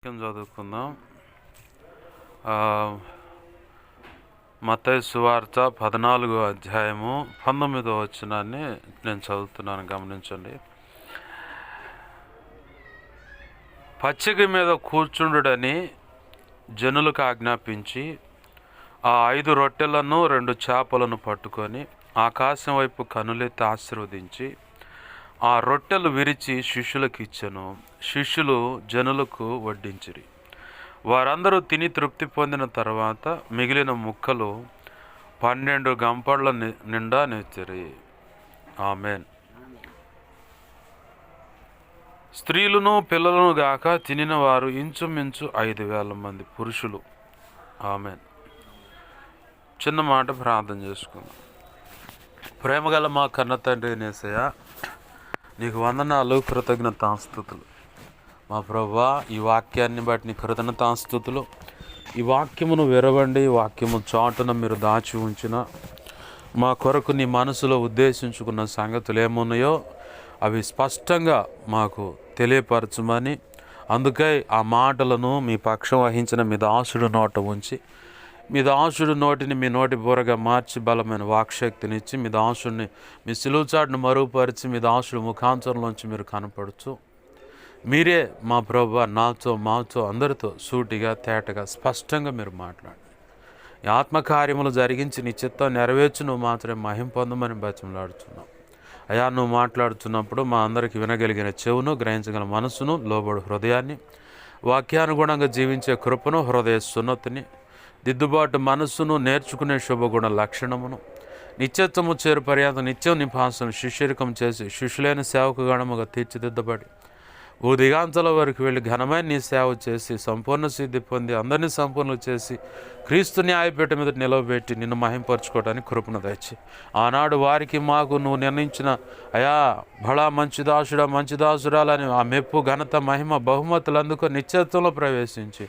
చదువుకుందాం. మత్తయి సువార్త 14వ అధ్యాయము 19వ వచనాన్ని నేను చదువుతున్నాను, గమనించండి. పచ్చిక మీద కూర్చుండుడని జనులకు ఆజ్ఞాపించి ఆ 5 రొట్టెలను 2 చేపలను పట్టుకొని ఆకాశం వైపు కనులెత్తి ఆశీర్వదించి ఆ రొట్టెలు విరిచి శిష్యులకు ఇచ్చెను. శిష్యులు జనులకు వడ్డించిరి. వారందరూ తిని తృప్తి పొందిన తర్వాత మిగిలిన ముక్కలు 12 గంపళ్ళ నిండా నెత్తిరి. ఆమెన్. స్త్రీలను పిల్లలను గాక తినిన వారు ఇంచుమించు 5,000 మంది పురుషులు. ఆమెన్. చిన్న మాట ప్రార్థన చేసుకుందాం. ప్రేమగల మా కన్న తండ్రి యేసయ్య, నీకు వందనాలు, కృతజ్ఞతాస్తుతులు. మా ప్రభువా, ఈ వాక్యాన్ని బట్టి నీ కృతజ్ఞతాస్తుతులు. ఈ వాక్యమును విరవండి, వాక్యము చాటున మీరు దాచి ఉంచిన మా కొరకు నీ మనసులో ఉద్దేశించుకున్న సంగతులు ఏమున్నాయో అవి స్పష్టంగా మాకు తెలియపరచమని, అందుకై ఆ మాటలను మీ పక్షం వహించిన మీ దాసుడు నోట ఉంచి, మీ దాసుడు నోటిని మీ నోటి బూరగా మార్చి బలమైన వాక్శక్తినిచ్చి, మీ దాసుడిని మీ సిలువచాటును మరుగుపరిచి, మీ దాసుడు ముఖాంతరంలోంచి మీరు కనపడుచు మీరే మా ప్రభువా నాతో మాతో అందరితో సూటిగా తేటగా స్పష్టంగా మీరు మాట్లాడండి. ఈ ఆత్మకార్యములు జరిగించి నీ చిత్తం నెరవేర్చి నువ్వు మాత్రమే మహిమ పొందమని బతిమలాడుతున్నావు. అయా, నువ్వు మాట్లాడుతున్నప్పుడు మా అందరికీ వినగలిగిన చెవును, గ్రహించగల మనసును, లోబడు హృదయాన్ని, వాక్యానుగుణంగా జీవించే కృపను, హృదయ సున్నతిని, దిద్దుబాటు మనస్సును, నేర్చుకునే శుభగుణ లక్షణమును, నిత్యత్వము చేరు పర్యంతం నిత్యం నిపాసను శిష్యరికం చేసి శిష్యులైన సేవకు గణముగా తీర్చిదిద్దబడి దిగాంతల వరకు వెళ్ళి ఘనమైన నీ సేవ చేసి సంపూర్ణ సిద్ధి పొంది అందరినీ సంపూర్ణ చేసి క్రీస్తు న్యాయపీఠ మీద నిలవబెట్టి నిన్ను మహింపరచుకోవడానికి కృపణ తెచ్చి ఆనాడు వారికి మాకు నువ్వు నిర్ణయించిన అయా బడా మంచిదాసుడా మంచిదాసురాలని ఆ మెప్పు, ఘనత, మహిమ, బహుమతులు అందుకు నిత్యత్వంలో ప్రవేశించి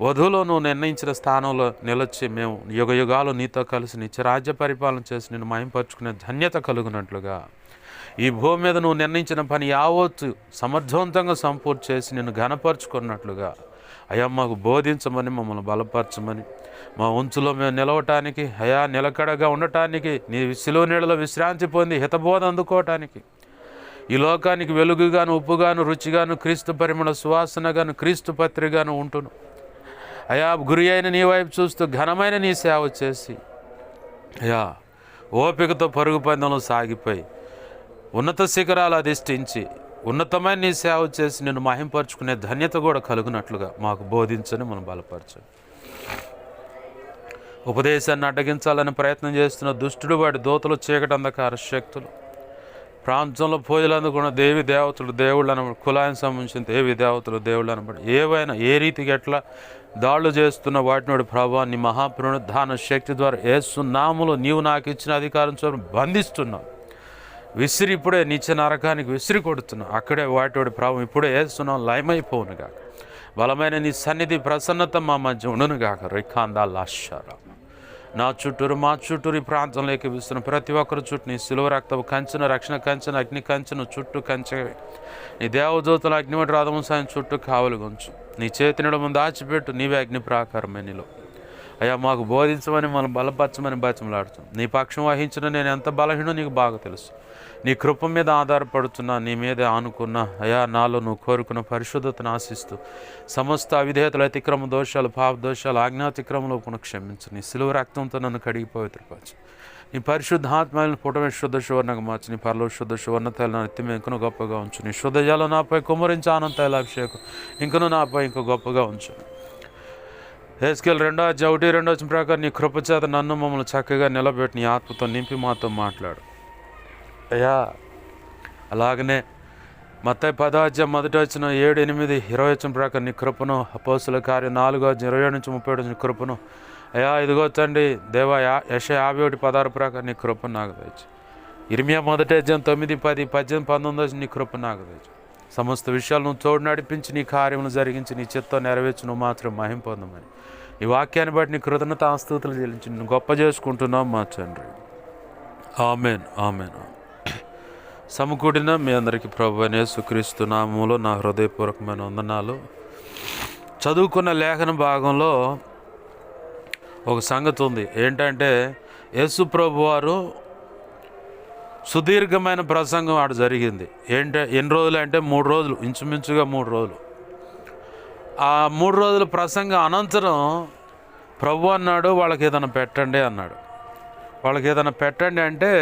వధువులో నువ్వు నిర్ణయించిన స్థానంలో నిలచి మేము యుగ యుగాలు నీతో కలిసి నిత్యరాజ్య పరిపాలన చేసి నిన్ను మహింపరచుకునే ధన్యత కలుగునట్లుగా ఈ భూమి మీద నువ్వు నిర్ణయించిన పని యావత్తు సమర్థవంతంగా సంపూర్తి చేసి నిన్ను ఘనపరుచుకున్నట్లుగా అయా మాకు బోధించమని, మమ్మల్ని బలపరచమని, మా ఉంచులో మేము నిలవటానికి, అయా నిలకడగా ఉండటానికి, నీ సిలువ నీడలో విశ్రాంతి పొంది హితబోధ అందుకోవటానికి, ఈ లోకానికి వెలుగుగాను, ఉప్పుగాను, రుచిగాను, క్రీస్తు పరిమళ సువాసనగాను, క్రీస్తు పత్రిగాను ఉంటును అయా గురి అయిన నీ వైపు చూస్తూ ఘనమైన నీ సేవ చేసి అయా ఓపికతో పరుగు పందెంలో సాగిపోయి ఉన్నత శిఖరాలు అధిష్ఠించి ఉన్నతమైన నీ సేవ చేసి నిన్ను మహింపరచుకునే ధన్యత కూడా కలుగునట్లుగా మాకు బోధించని మనం బలపరచండి. ఉపదేశాన్ని అడ్డగించాలని ప్రయత్నం చేస్తున్న దుష్టుడు, వాడి దూతలు, చీకటి అంధకార శక్తులు, ప్రాంతంలో పూజలు అందుకున్న దేవి దేవతలు, దేవుళ్ళు అనబడి, కులానికి సంబంధించిన దేవి దేవతలు, దేవుళ్ళు అనబడి ఏవైనా ఏ రీతికి ఎట్లా దాడులు చేస్తున్న వాటినోడు ప్రభావ నీ మహాపునరుద్ధాన శక్తి ద్వారా యేసు నామములో నీవు నాకు ఇచ్చిన అధికారం చొప్పున బంధిస్తున్నావు. విసిరి ఇప్పుడే నిత్య నరకానికి విసిరి కొడుతున్నావు. అక్కడే వాటివాడి ప్రభావం ఇప్పుడే వేస్తున్నావు, లయమైపోవునుగా. బలమైన నీ సన్నిధి ప్రసన్నత మా మధ్య ఉండునుగాక. రిఖాందా లాషారా నా చుట్టూరు మా చుట్టూరు ఈ ప్రాంతంలోకి విస్తున్న ప్రతి ఒక్కరు చుట్టూ నీ సిలువ రక్తపు కంచెను, రక్షణ కంచెను, అగ్ని కంచెను చుట్టూ కంచె, నీ దేవదూతల అగ్నిమటి రథము సాయం చుట్టూ కావలిగొంచు. నీ చేతినిడ ముందు దాచిపెట్టు, నీవే అగ్ని ప్రాకారమే నీలో. అయ్యా మాకు బోధించమని, మనం బలపరచమని బతిమలాడుతాం. నీ పక్షం వహించిన నేను ఎంత బలహీనో నీకు బాగా తెలుసు. నీ కృప మీద ఆధారపడుతున్నా, నీ మీదే ఆనుకున్నా అయా నాలో నువ్వు కోరుకున్న పరిశుద్ధతను ఆశిస్తూ సమస్త అవిధేయతలు, అతిక్రమ దోషాలు, పాప దోషాలు, ఆజ్ఞాతిక్రమంలో క్షమించు. నీ సిలువ రక్తంతో నన్ను కడిగి పవిత్రపరచు. నీ పరిశుద్ధాత్మలను పుటమే శుద్ధ సువర్ణంగా మార్చు. నీ పరలో శుద్ధ సువర్ణతైలు నా ఎత్తి ఇంకనూ గొప్పగా ఉంచు. నీ శుద్ధ జలం నాపై కుమ్మరించి ఆనందతైల అభిషేకం ఇంకనూ నాపై ఇంకో గొప్పగా ఉంచు. హెస్కేల్ 2:1-2 ప్రకారం నీ కృపచేత నన్ను మమ్మల్ని చక్కగా నిలబెట్టి నీ ఆత్మతో నింపి మాతో మాట్లాడు అయ్యా. అలాగనే మత్తయి 10:1-7-8-20 ప్రకారం నీ కృపను, అపోస్తుల కార్యం 4:27-37 కృపను అయ్యా ఇదిగో తండ్రి దేవా. యెషయా 51:16 ప్రకారం నీ కృపను నాకు తెచ్చు. ఇర్మియా 1:9-10-18-19 నీ కృపను నాకు తెచ్చు. సమస్త విషయాలు నువ్వు తోడు నడిపించి నీ కార్యములు జరిగించి నీ చిత్తం నెరవేర్చి నువ్వు మాత్రం మహిమ పొందమని ఈ వాక్యాన్ని బట్టి నీ కృతజ్ఞతాస్తుతులు చెల్లించి నువ్వు గొప్ప చేసుకుంటున్నావు మా తండ్రి. Amen, amen. సమకూడిన మీ అందరికీ ప్రభువైన యేసుక్రీస్తు నామములో నా హృదయపూర్వకమైన వందనాలు. చదువుకున్న లేఖన భాగంలో ఒక సంగతి ఉంది. ఏంటంటే యేసు ప్రభు వారు సుదీర్ఘమైన ప్రసంగం ఆడ జరిగింది. ఎన్ని రోజులు అంటే 3 రోజులు, ఇంచుమించుగా 3 రోజులు. ఆ 3 రోజుల ప్రసంగం అనంతరం ప్రభు అన్నాడు, వాళ్ళకి ఏదైనా పెట్టండి అన్నాడు. వాళ్ళకి ఏదైనా పెట్టండి అంటే,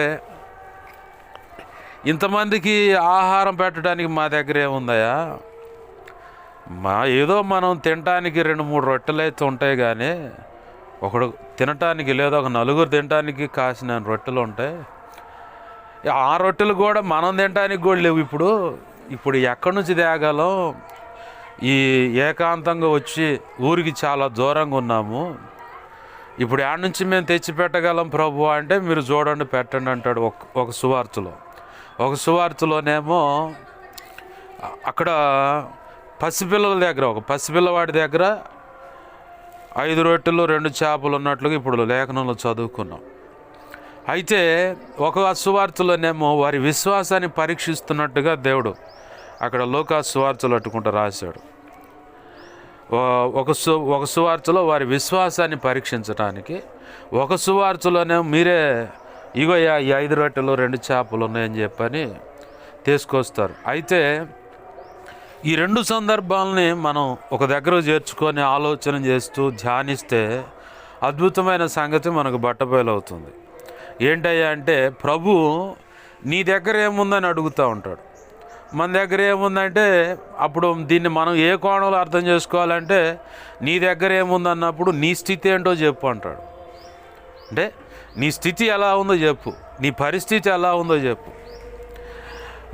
ఇంతమందికి ఆహారం పెట్టడానికి మా దగ్గర ఏముందయా, ఏదో మనం తినటానికి 2-3 రొట్టెలు అయితే ఉంటాయి, కానీ ఒకడు తినటానికి లేదా ఒక నలుగురు తినటానికి కాసిన రొట్టెలు ఉంటాయి. ఆ రొట్టెలు కూడా మనం తినటానికి కూడా లేవు. ఇప్పుడు ఎక్కడి నుంచి తేగలం? ఈ ఏకాంతంగా వచ్చి ఊరికి చాలా దూరంగా ఉన్నాము. ఇప్పుడు యాడ్ నుంచి మేము తెచ్చి పెట్టగలం ప్రభు అంటే, మీరు చూడండి పెట్టండి అంటాడు. ఒక సువార్తలోనేమో అక్కడ పసిపిల్లల దగ్గర, ఒక పసిపిల్లవాడి దగ్గర 5 రొట్టెలు 2 చేపలు ఉన్నట్లుగా ఇప్పుడు లేఖనంలో చదువుకున్నాం. అయితే ఒక సువార్తలోనేమో వారి విశ్వాసాన్ని పరీక్షిస్తున్నట్టుగా దేవుడు అక్కడ లోకా సువార్తలు అట్టుకుంటూ రాశాడు. ఒక సువార్తలో వారి విశ్వాసాన్ని పరీక్షించడానికి, ఒక సువార్తలోనేమో మీరే ఇగో ఈ 5 రొట్టెలు 2 చేపలు ఉన్నాయని చెప్పని తీసుకొస్తారు. అయితే ఈ 2 సందర్భాలని మనం ఒక దగ్గర చేర్చుకొని ఆలోచన చేస్తూ ధ్యానిస్తే అద్భుతమైన సంగతి మనకు బట్టబయలవుతుంది. ఏంటయ్యా అంటే, ప్రభు నీ దగ్గర ఏముందని అడుగుతూ ఉంటాడు. మన దగ్గర ఏముందంటే, అప్పుడు దీన్ని మనం ఏ కోణంలో అర్థం చేసుకోవాలంటే, నీ దగ్గర ఏముందన్నప్పుడు నీ స్థితి ఏంటో చెప్పు అంటాడు. అంటే నీ స్థితి ఎలా ఉందో చెప్పు, నీ పరిస్థితి ఎలా ఉందో చెప్పు.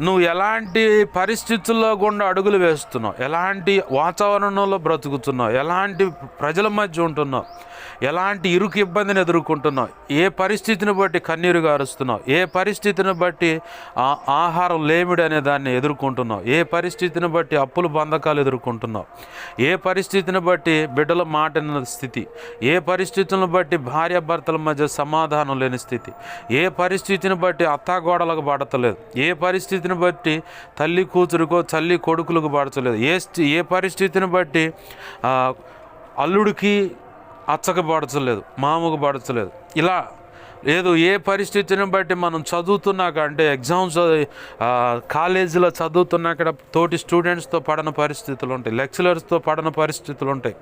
నువ్వు ఎలాంటి పరిస్థితుల్లో గుండా అడుగులు వేస్తున్నావు, ఎలాంటి వాతావరణంలో బ్రతుకుతున్నావు, ఎలాంటి ప్రజల మధ్య ఉంటున్నావు, ఎలాంటి ఇరుకు ఇబ్బందిని ఎదుర్కొంటున్నావు, ఏ పరిస్థితిని బట్టి కన్నీరు గారుస్తున్నావు, ఏ పరిస్థితిని బట్టి ఆహారం లేమిడి అనే దాన్ని ఎదుర్కొంటున్నావు, ఏ పరిస్థితిని బట్టి అప్పుల బంధకాలు ఎదుర్కొంటున్నావు, ఏ పరిస్థితిని బట్టి బిడ్డల మాటిన స్థితి, ఏ పరిస్థితులను బట్టి భార్యాభర్తల మధ్య సమాధానం లేని స్థితి, ఏ పరిస్థితిని బట్టి అత్తాగోడలకు పడతలేదు, ఏ పరిస్థితిని బట్టి తల్లి కూతురుకో తల్లి కొడుకులకు పడతలేదు, ఏ పరిస్థితిని బట్టి అల్లుడికి అచ్చకు పడచలేదు, మామకు పడచలేదు. ఇలా లేదు, ఏ పరిస్థితిని బట్టి మనం చదువుతున్నాక అంటే ఎగ్జామ్స్ కాలేజీలో చదువుతున్నాక తోటి స్టూడెంట్స్తో పడని పరిస్థితులు ఉంటాయి, లెక్చరర్స్తో పడని పరిస్థితులు ఉంటాయి,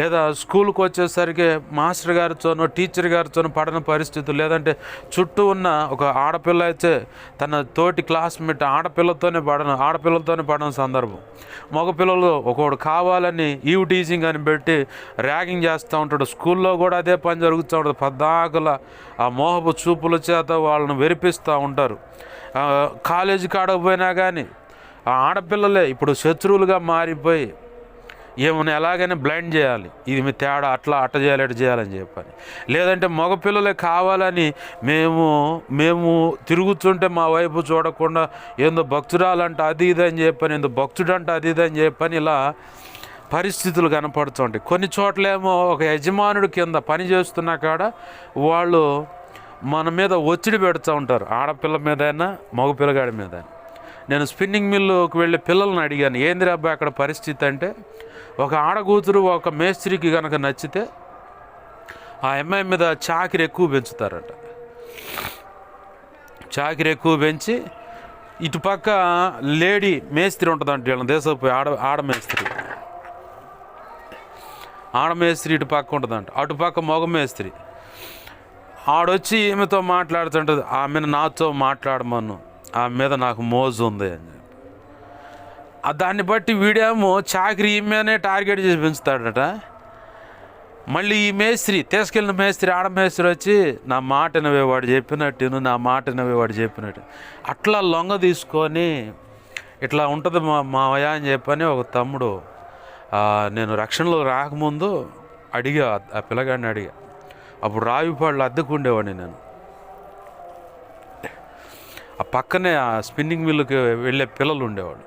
లేదా స్కూల్కి వచ్చేసరికి మాస్టర్ గారితోనో టీచర్ గారితోనో పడని పరిస్థితులు, లేదంటే చుట్టూ ఉన్న ఒక ఆడపిల్ల అయితే తన తోటి క్లాస్మేట్ ఆడపిల్లలతోనే పడని సందర్భం. మగపిల్లలు ఒకడు కావాలని ఈవ్ టీచింగ్ అని పెట్టి ర్యాగింగ్ చేస్తూ ఉంటాడు. స్కూల్లో కూడా అదే పని జరుగుతూ ఉంటుంది. పద్దాకల ఆ మోహపు చూపుల చేత వాళ్ళని వెరిపిస్తూ ఉంటారు. కాలేజీ కాడకపోయినా కానీ ఆ ఆడపిల్లలే ఇప్పుడు శత్రువులుగా మారిపోయి ఏమైనా ఎలాగైనా బ్లైండ్ చేయాలి, ఇది మీ తేడా అట్ట చేయాలి ఇట్లా చేయాలని చెప్పని, లేదంటే మగపిల్లలే కావాలని మేము తిరుగుతుంటే మా వైపు చూడకుండా ఏందో భక్తురాలంట అది ఇది అని చెప్పని, ఏందో భక్తుడంట అది ఇది అని చెప్పని ఇలా పరిస్థితులు కనపడుతుంటాయి. కొన్ని చోట్లేమో ఒక యజమానుడి కింద పని చేస్తున్న కాడ వాళ్ళు మన మీద ఒత్తిడి పెడుతూ ఉంటారు, ఆడపిల్ల మీదైనా మగపిల్లగాడి మీద. నేను స్పిన్నింగ్ మిల్లుకి వెళ్ళే పిల్లల్ని అడిగాను, ఏంది అబ్బాయి అక్కడ పరిస్థితి అంటే, ఒక ఆడకూతురు ఒక మేస్త్రికి కనుక నచ్చితే ఆ అమ్మాయి మీద చాకిరి ఎక్కువ పెంచుతారట. చాకిరి ఎక్కువ పెంచి ఇటుపక్క లేడీ మేస్త్రి ఉంటుందంట, వీళ్ళని దేశపోయి ఆడమేస్త్రి ఇటు పక్క ఉంటుందంట, అటుపక్క మగ మేస్త్రి. ఆడొచ్చి ఈమెతో మాట్లాడుతుంటుంది, ఆమెను నాతో మాట్లాడమను, ఆమె మీద నాకు మోజు ఉంది అని చెప్పి. దాన్ని బట్టి వీడేమో చాకరీ ఈమెనే టార్గెట్ చేసి పెంచుతాడట. మళ్ళీ ఈ మేస్త్రి తీసుకెళ్ళిన మేస్త్రి ఆడమేస్త్రి వచ్చి నా మాటనవే వాడు చెప్పినట్టు అట్లా లొంగ తీసుకొని ఇట్లా ఉంటుంది మావయ్య అని చెప్పని ఒక తమ్ముడు, నేను రక్షణలో రాకముందు అడిగా, ఆ పిల్లగాడిని అడిగా. అప్పుడు రావిపాళ్ళు అద్దెకుండేవాడిని నేను. ఆ పక్కనే ఆ స్పిన్నింగ్ మిల్లుకి వెళ్ళే పిల్లలు ఉండేవాడు.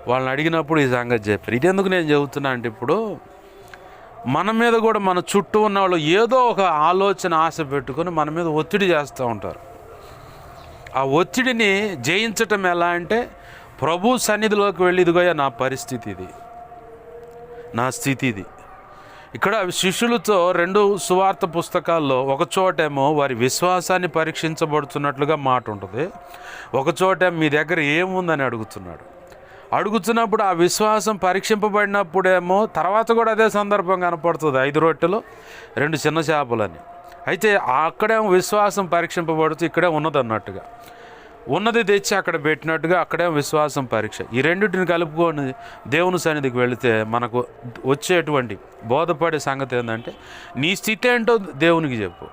వాళ్ళని అడిగినప్పుడు ఈ సంగతి చెప్పారు. ఇదెందుకు నేను చెబుతున్నా అంటే, ఇప్పుడు మన మీద కూడా మన చుట్టూ ఉన్న వాళ్ళు ఏదో ఒక ఆలోచన ఆశ పెట్టుకొని మన మీద ఒత్తిడి చేస్తూ ఉంటారు. ఆ ఒత్తిడిని జయించటం ఎలా అంటే, ప్రభు సన్నిధిలోకి వెళ్ళి ఇదిగోయా నా పరిస్థితి ఇది, నా స్థితి ఇది. ఇక్కడ శిష్యులతో 2 సువార్త పుస్తకాల్లో ఒక చోటేమో వారి విశ్వాసాన్ని పరీక్షించబడుతున్నట్లుగా మాట ఉంటుంది, ఒక చోట మీ దగ్గర ఏముందని అడుగుతున్నప్పుడు ఆ విశ్వాసం పరీక్షింపబడినప్పుడేమో తర్వాత కూడా అదే సందర్భం కనపడుతుంది, 5 రొట్టెలు 2 చిన్న చేపలని. అయితే అక్కడేమో విశ్వాసం పరీక్షింపబడుతూ ఇక్కడే ఉన్నదన్నట్టుగా, ఉన్నది తెచ్చి అక్కడ పెట్టినట్టుగా అక్కడేమో విశ్వాసం పరీక్ష. ఈ రెండింటిని కలుపుకొని దేవుని సన్నిధికి వెళితే మనకు వచ్చేటువంటి బోధపడే సంగతి ఏంటంటే, నీ స్థితి ఏంటో దేవునికి చెప్పు.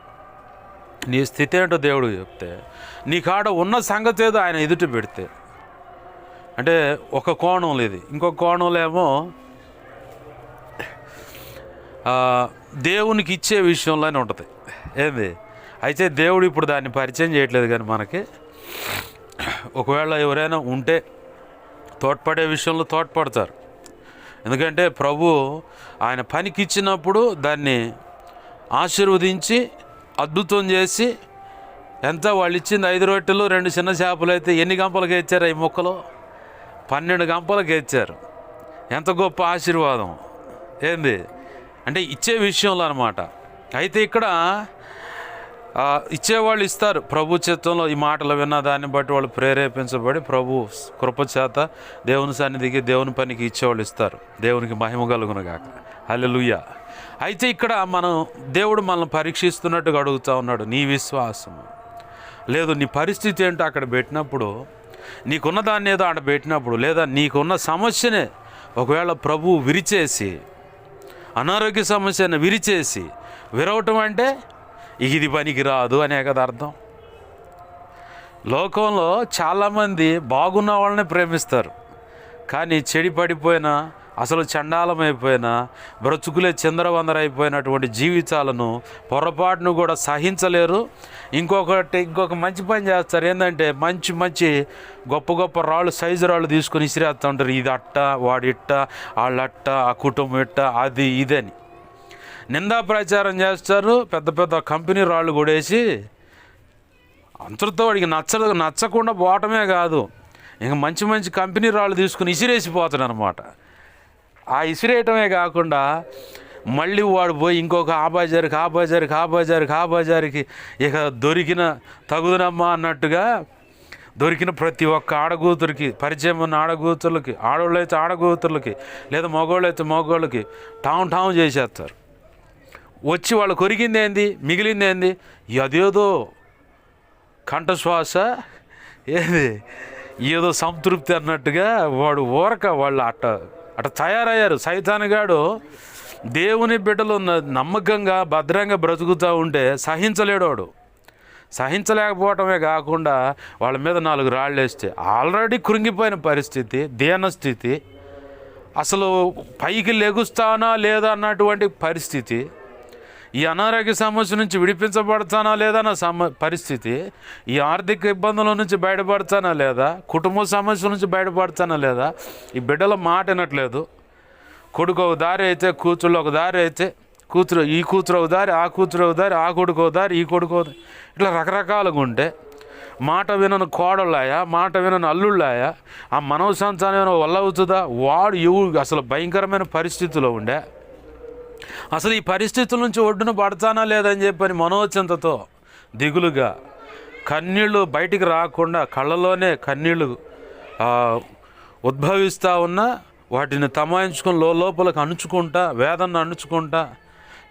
నీ స్థితి ఏంటో దేవుడికి చెప్తే, నీ కాడ ఉన్న సంగతి ఏదో ఆయన ఎదుట పెడితే, అంటే ఒక కోణంలో ఇది, ఇంకొక కోణంలో ఏమో దేవునికి ఇచ్చే విషయంలోనే ఉంటుంది ఏంది. అయితే దేవుడు ఇప్పుడు దాన్ని పరిచయం చేయట్లేదు, కానీ మనకి ఒకవేళ ఎవరైనా ఉంటే తోడ్పడే విషయంలో తోడ్పడతారు. ఎందుకంటే ప్రభు ఆయన పనికి ఇచ్చినప్పుడు దాన్ని ఆశీర్వదించి అద్భుతం చేసి, ఎంత వాళ్ళు ఇచ్చింది 5 రొట్టెలు 2 చిన్న చేపలు అయితే ఎన్ని గంపలకి ఇచ్చారు? ఈ మొక్కలు 12 గంపలకి ఇచ్చారు. ఎంత గొప్ప ఆశీర్వాదం ఏంది అంటే ఇచ్చే విషయంలో అన్నమాట. అయితే ఇక్కడ ఇచ్చేవాళ్ళు ఇస్తారు ప్రభు చిత్తంలో. ఈ మాటలు విన్న దాన్ని బట్టి వాళ్ళు ప్రేరేపించబడి ప్రభు కృపచేత దేవుని సన్నిధికి దేవుని పనికి ఇచ్చేవాళ్ళు ఇస్తారు. దేవునికి మహిమ కలుగునుగాక. హల్లెలూయా. అయితే ఇక్కడ దేవుడు మనల్ని పరీక్షిస్తున్నట్టుగా అడుగుతూ ఉన్నాడు, నీ విశ్వాసం లేదు, నీ పరిస్థితి ఏంటో అక్కడ పెట్టినప్పుడు, నీకున్న దాన్ని ఏదో అక్కడ పెట్టినప్పుడు, లేదా నీకున్న సమస్యనే ఒకవేళ ప్రభు విరిచేసి, అనారోగ్య సమస్యను విరిచేసి, విరవటం అంటే ఇది పనికి రాదు అనే కదా అర్థం. లోకంలో చాలామంది బాగున్న వాళ్ళని ప్రేమిస్తారు, కానీ చెడి పడిపోయిన, అసలు చండాలమైపోయిన, బ్రతుకులే చిందరవందరైపోయినటువంటి జీవితాలను పొరపాటును కూడా సహించలేరు. ఇంకొక మంచి పని చేస్తారు, ఏంటంటే మంచి మంచి గొప్ప గొప్ప రాళ్ళు, సైజు రాళ్ళు తీసుకొని ఇసిరేస్తూ ఉంటారు. ఇది అట్ట, వాడిట్ట, వాళ్ళట్ట, ఆ కుటుంబం ఇట్ట, అది ఇదని నిందా ప్రచారం చేస్తారు. పెద్ద పెద్ద కంపెనీ రాళ్ళు కొడేసి అంతటితో వాడికి నచ్చకుండా పోవటమే కాదు, ఇంకా మంచి మంచి కంపెనీ రాళ్ళు తీసుకుని ఇసిరేసిపోతాడు అనమాట. ఆ ఇసిరేయటమే కాకుండా మళ్ళీ వాడు పోయి ఇంకొక ఆ బజారుకి ఇక దొరికిన తగుదనమ్మా అన్నట్టుగా దొరికిన ప్రతి ఒక్క ఆడగూతురికి, పరిచయం ఉన్న ఆడగూతులకి, ఆడవాళ్ళు అయితే ఆడగూతులకి, లేదా మగవాళ్ళు అయితే మగవాళ్ళకి టామ్ చేసేస్తారు. వచ్చి వాళ్ళు కొరిగింది ఏంది, మిగిలింది ఏంది, అదేదో కంఠశ్వాస, ఏదో సంతృప్తి అన్నట్టుగా వాళ్ళు అట్ట తయారయ్యారు. సైతానుగాడు దేవుని బిడ్డలు నమ్మకంగా భద్రంగా బ్రతుకుతూ ఉంటే సహించలేకపోవటమే కాకుండా వాళ్ళ మీద 4 రాళ్ళు వేస్తే ఆల్రెడీ కృంగిపోయిన పరిస్థితి, దీనస్థితి, అసలు పైకి లెగుస్తానా లేదా అన్నటువంటి పరిస్థితి, ఈ అనారోగ్య సమస్య నుంచి విడిపించబడతానా లేదా అన్న పరిస్థితి, ఈ ఆర్థిక ఇబ్బందుల నుంచి బయటపడతానా లేదా, కుటుంబ సమస్యల నుంచి బయటపడతానా లేదా, ఈ బిడ్డల మాట వినట్లేదు, కొడుకు ఒక దారి అయితే, కూతుళ్ళు ఒక దారి అయితే, ఈ కూతురు ఒక దారి, ఆ కూతురు ఒక దారి, ఆ కొడుకు ఒక దారి, ఈ కొడుకు ఒక దారి, ఇట్లా రకరకాలుగా ఉంటే, మాట వినను కోడళ్ళాయా, మాట వినను అల్లుళ్ళాయా, ఆ మనవ సంతానం వల్ల అవుతుందా, అసలు భయంకరమైన పరిస్థితిలో ఉండే, అసలు ఈ పరిస్థితుల నుంచి ఒడ్డున పడతానా లేదని చెప్పని మనోచింతతో దిగులుగా కన్నీళ్ళు బయటికి రాకుండా కళ్ళలోనే కన్నీళ్ళు ఉద్భవిస్తూ ఉన్నా వాటిని తమాయించుకొని లోపలికి అణుచుకుంటా, వేదనను అణుచుకుంటా,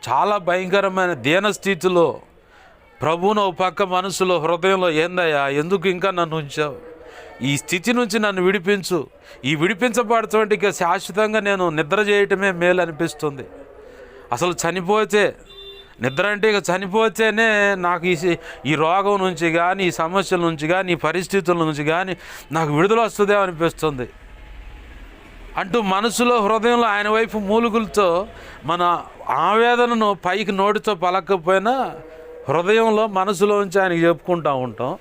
చాలా భయంకరమైన దీనస్థితిలో ప్రభువును ఒక పక్క మనసులో హృదయంలో, ఏందయ్యా ఎందుకు ఇంకా నన్ను ఉంచావు, ఈ స్థితి నుంచి నన్ను విడిపించు, ఈ విడిపించబడుతుంటే ఇక శాశ్వతంగా నేను నిద్ర చేయటమే మేలు అనిపిస్తుంది. అసలు చనిపోతే నిద్ర అంటే ఇక చనిపోతేనే నాకు ఈ రోగం నుంచి కానీ, ఈ సమస్యల నుంచి కానీ, ఈ పరిస్థితుల నుంచి కానీ నాకు విడుదల వస్తుందేమో అనిపిస్తుంది అంటూ మనసులో హృదయంలో ఆయన వైపు మూలుగులతో మన ఆవేదనను పైకి నోటితో పలకపోయినా హృదయంలో మనసులోంచి ఆయనకి చెప్పుకుంటూ ఉంటాం.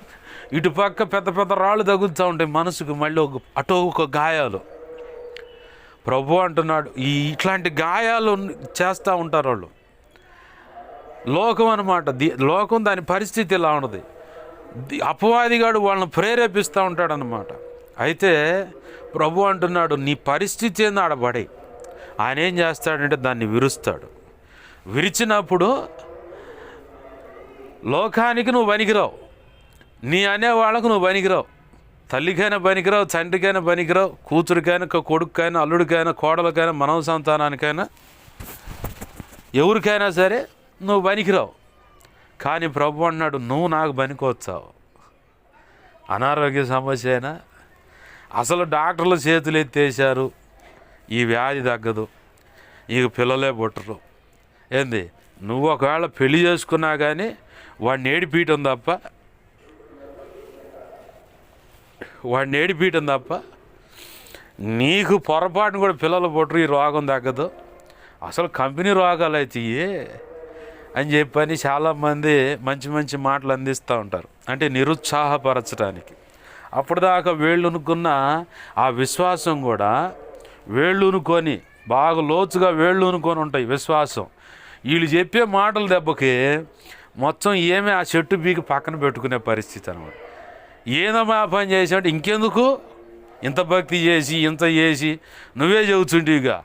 ఇటుపక్క పెద్ద పెద్ద రాళ్ళు తగులుతూ ఉంటాయి మనసుకు, మళ్ళీ ఒక గాయాలు. ప్రభు అంటున్నాడు, ఇట్లాంటి గాయాలు చేస్తూ ఉంటారు వాళ్ళు. లోకం అన్నమాట, లోకం దాని పరిస్థితి ఇలా ఉన్నది. అపవాదిగాడు వాళ్ళని ప్రేరేపిస్తూ ఉంటాడనమాట. అయితే ప్రభు అంటున్నాడు, నీ పరిస్థితి ఏందో ఆడబడి, ఆయన ఏం చేస్తాడంటే దాన్ని విరుస్తాడు. విరిచినప్పుడు లోకానికి నువ్వు పనికిరావు, నీ అనేవాళ్ళకు నువ్వు పనికిరావు. తల్లికైనా పనికిరావు, తండ్రికైనా పనికిరావు, కూతురికైనా, కొడుకైనా, అల్లుడికైనా, కోడలకైనా, మనవ సంతానానికైనా, ఎవరికైనా సరే నువ్వు పనికిరావు. కానీ ప్రభు అన్నాడు, నువ్వు నాకు పనికొచ్చావు. అనారోగ్య సమస్య అయినా అసలు డాక్టర్లు చేతులు ఎత్తేసారు, ఈ వ్యాధి తగ్గదు, ఇక పిల్లలే పుట్టరు. ఏంది, నువ్వు ఒకవేళ పెళ్లి చేసుకున్నా కానీ వాడిని ఏడిపీయటం తప్ప నీకు పొరపాటును కూడా పిల్లలు పుట్టరు, ఈ రోగం తగ్గదు, అసలు కంపెనీ రోగాలు అవుతాయి అని చెప్పని చాలామంది మంచి మంచి మాటలు అందిస్తూ ఉంటారు, అంటే నిరుత్సాహపరచడానికి. అప్పటిదాకా వేళ్ళునుకున్న ఆ విశ్వాసం కూడా వేళ్ళునుకొని బాగా లోతుగా వేళ్ళునుకొని ఉంటాయి విశ్వాసం. వీళ్ళు చెప్పే మాటల దెబ్బకి మొత్తం ఏమీ ఆ చెట్టు పీకి పక్కన పెట్టుకునే పరిస్థితి అనమాట. ఏదమ్మా పని చేసామంటే ఇంకెందుకు ఇంత భక్తి చేసి ఇంత చేసి నువ్వే చెబుతుంటివిగా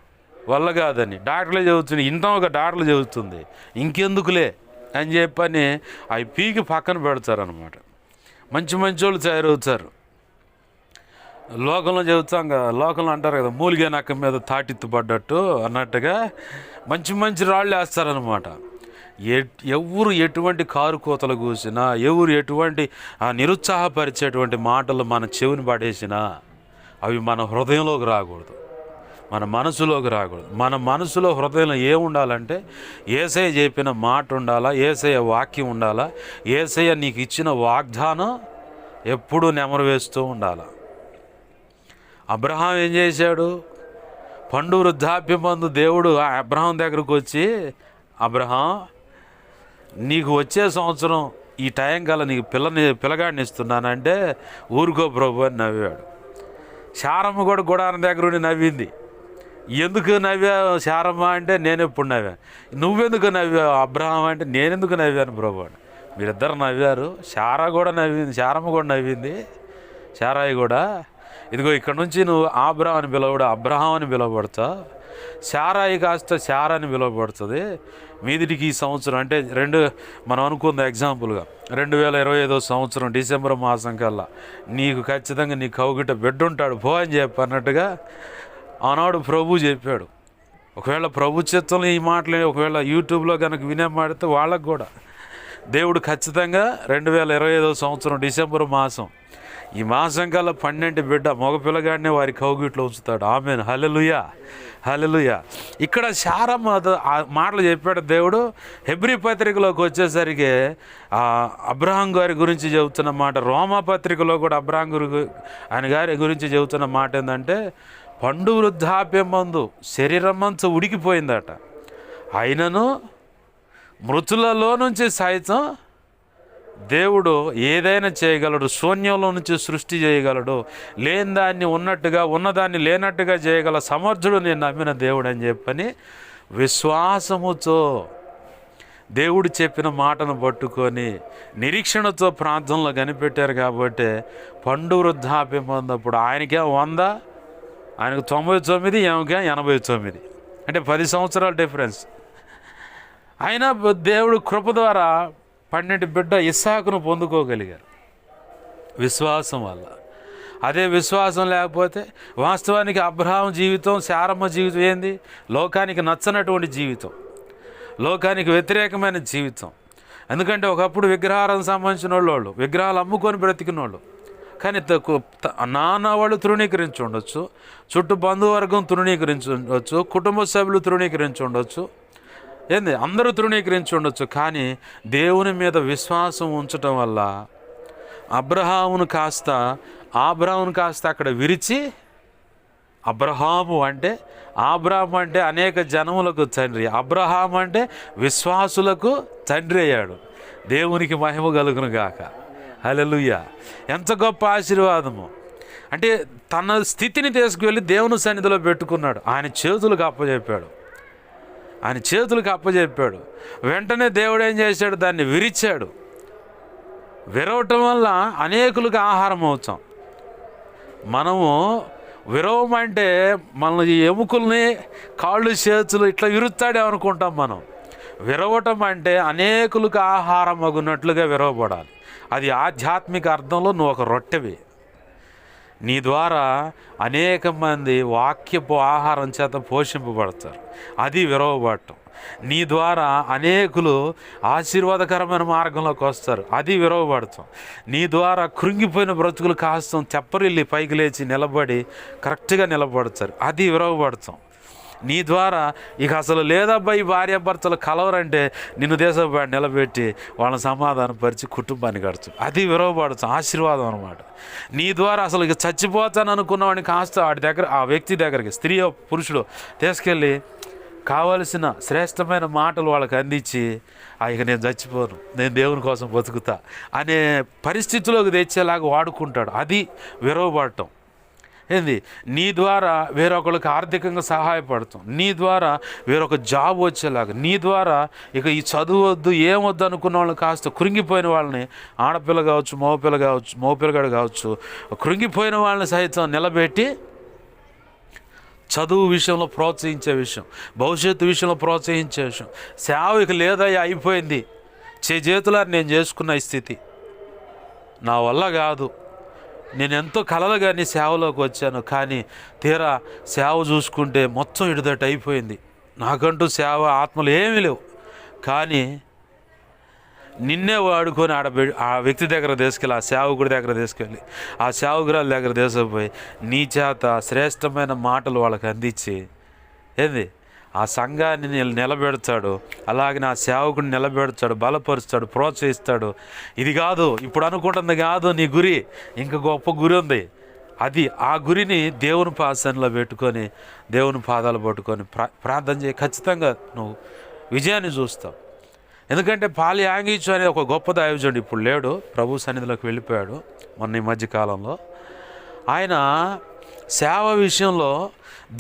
వల్ల కాదని డాక్టర్లే చెబుతుంది, ఇంత డాక్టర్లు చెబుతుంది, ఇంకెందుకులే అని చెప్పని అవి పీకి పక్కన పెడతారనమాట. మంచి మంచి వాళ్ళు తయారవుతారు. లోకంలో చెబుతాం కదా, లోకంలో అంటారు కదా, మూలిగే నక్క మీద తాటిత్తు పడ్డట్టు అన్నట్టుగా మంచి మంచి రాళ్ళు వేస్తారనమాట. ఎవరు ఎటువంటి కారు కోతలు కూసినా, ఎవరు ఎటువంటి నిరుత్సాహపరిచేటువంటి మాటలు మన చెవిని పడేసినా అవి మన హృదయంలోకి రాకూడదు, మన మనసులోకి రాకూడదు. మన మనసులో హృదయంలో ఏముండాలంటే యేసయ్య చెప్పిన మాట ఉండాలా, యేసయ్య వాక్యం ఉండాలా, యేసయ్య నీకు ఇచ్చిన వాగ్దానం ఎప్పుడూ నెమరు వేస్తూ ఉండాలి. అబ్రహాం ఏం చేశాడు? పండు వృద్ధాప్యమందు దేవుడు అబ్రహాం దగ్గరకు వచ్చి, అబ్రహాం నీకు వచ్చే సంవత్సరం ఈ టైం కల్లా నీకు పిల్లగాడిని ఇస్తున్నానంటే ఊరుకో ప్రభు అని నవ్వాడు. శారమ్మ కూడా గుడారం దగ్గర ఉండి నవ్వింది. ఎందుకు నవ్వావు శారమ్మ అంటే నేను ఎప్పుడు నవ్వాను. నువ్వెందుకు నవ్వావు అబ్రహాం అంటే నేనెందుకు నవ్వాను ప్రభు అని. మీరిద్దరు నవ్వారు. శారా కూడా నవ్వింది, శారమ్మ కూడా నవ్వింది, శారాయి కూడా. ఇదిగో ఇక్కడ నుంచి నువ్వు ఆబ్రహాం అని పిలవడు, అబ్రహాం అని పిలువబడతావు. శారాయి కాస్త శారా అని పిలువబడుతుంది. మీదిటికి ఈ సంవత్సరం అంటే మనం అనుకుందాం ఎగ్జాంపుల్గా 2025 సంవత్సరం డిసెంబర్ మాసం కల్లా నీకు ఖచ్చితంగా నీ కౌగిట బిడ్డ ఉంటాడు పో అని చెప్పన్నట్టుగా ఆనాడు ప్రభు చెప్పాడు. ఒకవేళ ప్రభు చిత్తంలో ఈ మాటలు ఒకవేళ యూట్యూబ్లో కనుక వినేమాడితే వాళ్ళకు కూడా దేవుడు ఖచ్చితంగా 2025 సంవత్సరం డిసెంబర్ మాసం ఈ మాసం కల్లా 12 బిడ్డ మగ పిల్లగాడినే వారి కౌగిట్లో ఉంచుతాడు. ఆమేన్, హల్లెలూయా, హల్లెలూయా. ఇక్కడ శారమ్మ మాటలు చెప్పాడు దేవుడు. హెబ్రీ పత్రికలోకి వచ్చేసరికి అబ్రహాం గారి గురించి చెబుతున్న మాట, రోమా పత్రికలో కూడా అబ్రహాం ఆయన గారి గురించి చెబుతున్న మాట ఏంటంటే, పండు వృద్ధాప్యమందు శరీరమంతా ఉడికిపోయిందట, అయినను మృతులలో నుంచి సైతం దేవుడు ఏదైనా చేయగలడు, శూన్యంలో నుంచి సృష్టి చేయగలడు, లేని దాన్ని ఉన్నట్టుగా ఉన్నదాన్ని లేనట్టుగా చేయగల సమర్థుడు నేను నమ్మిన దేవుడు అని చెప్పని విశ్వాసముతో దేవుడు చెప్పిన మాటను పట్టుకొని నిరీక్షణతో ప్రార్థనలో కనిపెట్టారు. కాబట్టి పండు వృద్ధాప్యం పొందప్పుడు ఆయనకే 100, ఆయనకు 99, ఏమకే 89, అంటే 10 సంవత్సరాల డిఫరెన్స్. అయినా దేవుడు కృప ద్వారా 12 బిడ్డ ఇస్సాకును పొందుకోగలిగారు విశ్వాసం వల్ల. అదే విశ్వాసం లేకపోతే వాస్తవానికి అబ్రహాం జీవితం, శారమ్మ జీవితం ఏంది? లోకానికి నచ్చనటువంటి జీవితం, లోకానికి వ్యతిరేకమైన జీవితం. ఎందుకంటే ఒకప్పుడు విగ్రహాలకు సంబంధించిన వాళ్ళు విగ్రహాలు అమ్ముకొని బ్రతికిన వాళ్ళు. కానీ నాన్న వాళ్ళు తృణీకరించి ఉండొచ్చు, చుట్టూ బంధువర్గం తృణీకరించి ఉండొచ్చు, కుటుంబ సభ్యులు తృణీకరించి ఉండొచ్చు, ఏంది అందరూ తృణీకరించి ఉండొచ్చు. కానీ దేవుని మీద విశ్వాసం ఉంచటం వల్ల అబ్రహామును కాస్త అక్కడ విరిచి అబ్రహాము అంటే అనేక జనములకు తండ్రి, అబ్రహాము అంటే విశ్వాసులకు తండ్రి అయ్యాడు. దేవునికి మహిమ కలుగును గాక, హల్లెలూయా. ఎంత గొప్ప ఆశీర్వాదము! అంటే తన స్థితిని తీసుకువెళ్ళి దేవుని సన్నిధిలో పెట్టుకున్నాడు, ఆయన చేతులకు అప్పజెప్పాడు. వెంటనే దేవుడు ఏం చేశాడు? దాన్ని విరిచాడు. విరవటం వల్ల అనేకులకు ఆహారం అవుతాం. మనము విరవమంటే మన ఎముకల్ని కాళ్ళు చేతులు ఇట్లా విరుస్తాడేమనుకుంటాం మనం. విరవటం అంటే అనేకులకు ఆహారం అగునట్లుగా విరవబడాలి. అది ఆధ్యాత్మిక అర్థంలో నువ్వు ఒక రొట్టెవి. నీ ద్వారా అనేక మంది వాక్యపు ఆహారం చేత పోషింపబడతారు. అది విరవబడటం. నీ ద్వారా అనేకులు ఆశీర్వాదకరమైన మార్గంలోకి వస్తారు. అది విరవబడతాం. నీ ద్వారా కృంగిపోయిన బ్రతుకులు కాస్తం తెప్పరిల్లి పైకి లేచి నిలబడి కరెక్ట్గా నిలబడతారు. అది విరవబడతాం. నీ ద్వారా ఇక అసలు లేదబ్బా ఈ భార్యాభర్తలు కలవరంటే నిన్ను దేశంపై నిలబెట్టి వాళ్ళని సమాధానపరిచి కుటుంబాన్ని గడుచు. అది విరవబడతాం, ఆశీర్వాదం అనమాట. నీ ద్వారా అసలు ఇక చచ్చిపోతాను అనుకున్నవాడిని కాస్త వాడి దగ్గర, ఆ వ్యక్తి దగ్గరికి, స్త్రీయో పురుషుడు తీసుకెళ్ళి కావలసిన శ్రేష్టమైన మాటలు వాళ్ళకి అందించి, ఇక నేను చచ్చిపోను, నేను దేవుని కోసం బతుకుతా అనే పరిస్థితిలోకి తెచ్చేలాగా వాడుకుంటాడు. అది విరవబడటం. ఏంది? నీ ద్వారా వేరొకరికి ఆర్థికంగా సహాయపడతాం. నీ ద్వారా వేరొక జాబ్ వచ్చేలాగా, నీ ద్వారా ఇక ఈ చదువు వద్దు ఏమొద్దు అనుకున్న వాళ్ళని కాస్త కృంగిపోయిన వాళ్ళని, ఆడపిల్ల కావచ్చు, మగపిల్లగాడు కావచ్చు, కృంగిపోయిన వాళ్ళని సైతం నిలబెట్టి చదువు విషయంలో ప్రోత్సహించే విషయం, భవిష్యత్తు విషయంలో ప్రోత్సహించే విషయం. సేవ ఇక లేదయ్యా, అయిపోయింది, చేతులారి నేను చేసుకున్న ఈ స్థితి నా వల్ల కాదు, నేను ఎంతో కలలుగా నీ సేవలోకి వచ్చాను, కానీ తీరా సేవ చూసుకుంటే మొత్తం ఇడుదట అయిపోయింది, నాకంటూ సేవ ఆత్మలు ఏమీ లేవు, కానీ నిన్నే వాడుకొని ఆ వ్యక్తి దగ్గర తీసుకెళ్ళి, ఆ సేవకుడి దగ్గర తీసుకెళ్ళి, ఆ సేవకురాల దగ్గర తీసుకుపోయి నీ చేత శ్రేష్టమైన మాటలు వాళ్ళకి అందించి ఏంది ఆ సంఘాన్ని నిలబెడతాడు. అలాగే నా సేవకుడిని నిలబెడతాడు, బలపరుస్తాడు, ప్రోత్సహిస్తాడు. ఇది కాదు ఇప్పుడు అనుకుంటుంది కాదు నీ గురి, ఇంకా గొప్ప గురి ఉంది. అది ఆ గురిని దేవుని పాసనలో పెట్టుకొని, దేవుని పాదాలు పట్టుకొని ప్రార్థన చేయి. ఖచ్చితంగా నువ్వు విజయాన్ని చూస్తావు. ఎందుకంటే పాలి యాంగిచు అనే ఒక గొప్ప దైవజనుడు ఇప్పుడు లేడు, ప్రభు సన్నిధిలోకి వెళ్ళిపోయాడు మొన్న ఈ మధ్యకాలంలో. ఆయన సేవ విషయంలో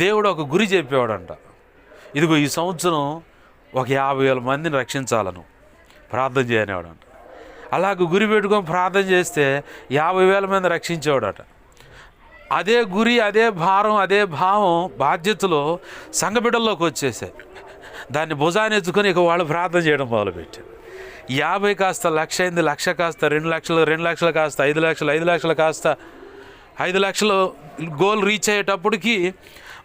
దేవుడు ఒక గురి చెప్పేవాడంట. ఇదిగో ఈ సంవత్సరం ఒక 50,000 మందిని రక్షించాలను ప్రార్థన చేయనివాడంట. అలాగ గురి పెట్టుకొని ప్రార్థన చేస్తే 50,000 మంది రక్షించేవాడట. అదే గురి, అదే భారం, అదే భావం, బాధ్యతలు సంఘబిడ్డల్లోకి వచ్చేసాయి. దాన్ని భుజాన్ని ఎత్తుకొని ఇక వాళ్ళు ప్రార్థన చేయడం మొదలుపెట్టారు. 50 కాస్త 1,00,000 అయింది, 1,00,000 కాస్త 2,00,000, 2,00,000 కాస్త 5,00,000, 5,00,000 కాస్త 5,00,000 గోల్ రీచ్ అయ్యేటప్పటికి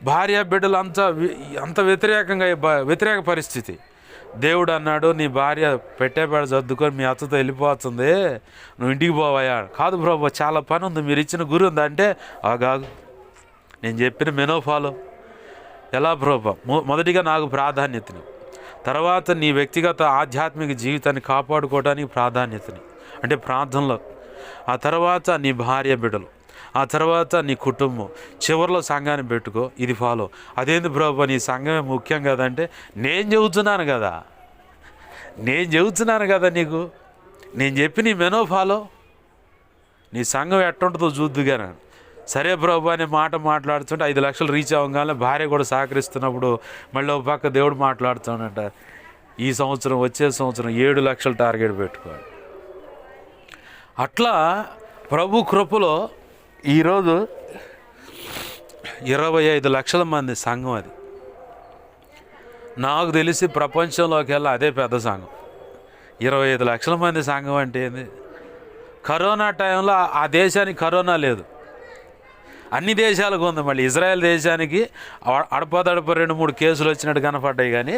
భార్య బిడ్డలు అంత వ్యతిరేక పరిస్థితి. దేవుడు అన్నాడు, నీ భార్య పెట్టేపేడ సర్దుకొని మీ అత్తతో వెళ్ళిపోతుంది, నువ్వు ఇంటికి పోవయ్యా. కాదు ప్రభు, చాలా పని ఉంది, మీరు ఇచ్చిన గురి ఉంది అంటే, ఆగాగు, నేను చెప్పిన మెనూ ఫాలో. ఎలా ప్రభు? మొదటిగా నాకు ప్రాధాన్యతని, తర్వాత నీ వ్యక్తిగత ఆధ్యాత్మిక జీవితాన్ని కాపాడుకోవడానికి ప్రాధాన్యతని, అంటే ప్రార్థనలో, ఆ తర్వాత నీ భార్య బిడ్డలు, ఆ తర్వాత నీ కుటుంబం, చివరిలో సంఘాన్ని పెట్టుకో, ఇది ఫాలో. అదేంది ప్రభు నీ సంఘమే ముఖ్యం కదంటే, నేను చెబుతున్నాను కదా నీకు, నేను చెప్పి నీ మెనూ ఫాలో, నీ సంఘం ఎట్టుంటుందో చూద్దుగానే. సరే ప్రభు అనే మాట మాట్లాడుతుంటే 5,00,000 రీచ్ అవ్వగానే భార్య కూడా సహకరిస్తున్నప్పుడు మళ్ళీ ఒక పక్క దేవుడు మాట్లాడుతాడంట, ఈ సంవత్సరం వచ్చే సంవత్సరం 7,00,000 టార్గెట్ పెట్టుకోవాలి. అట్లా ప్రభు కృపలో ఈరోజు 25,00,000 మంది సంఘం. అది నాకు తెలిసి ప్రపంచంలోకి వెళ్ళి అదే పెద్ద సంఘం. 25,00,000 మంది సంఘం అంటే ఏంది? కరోనా టైంలో ఆ దేశానికి కరోనా లేదు, అన్ని దేశాలకు ఉంది. మళ్ళీ ఇజ్రాయెల్ దేశానికి అడపదడప 2-3 కేసులు వచ్చినట్టు కనపడ్డాయి, కానీ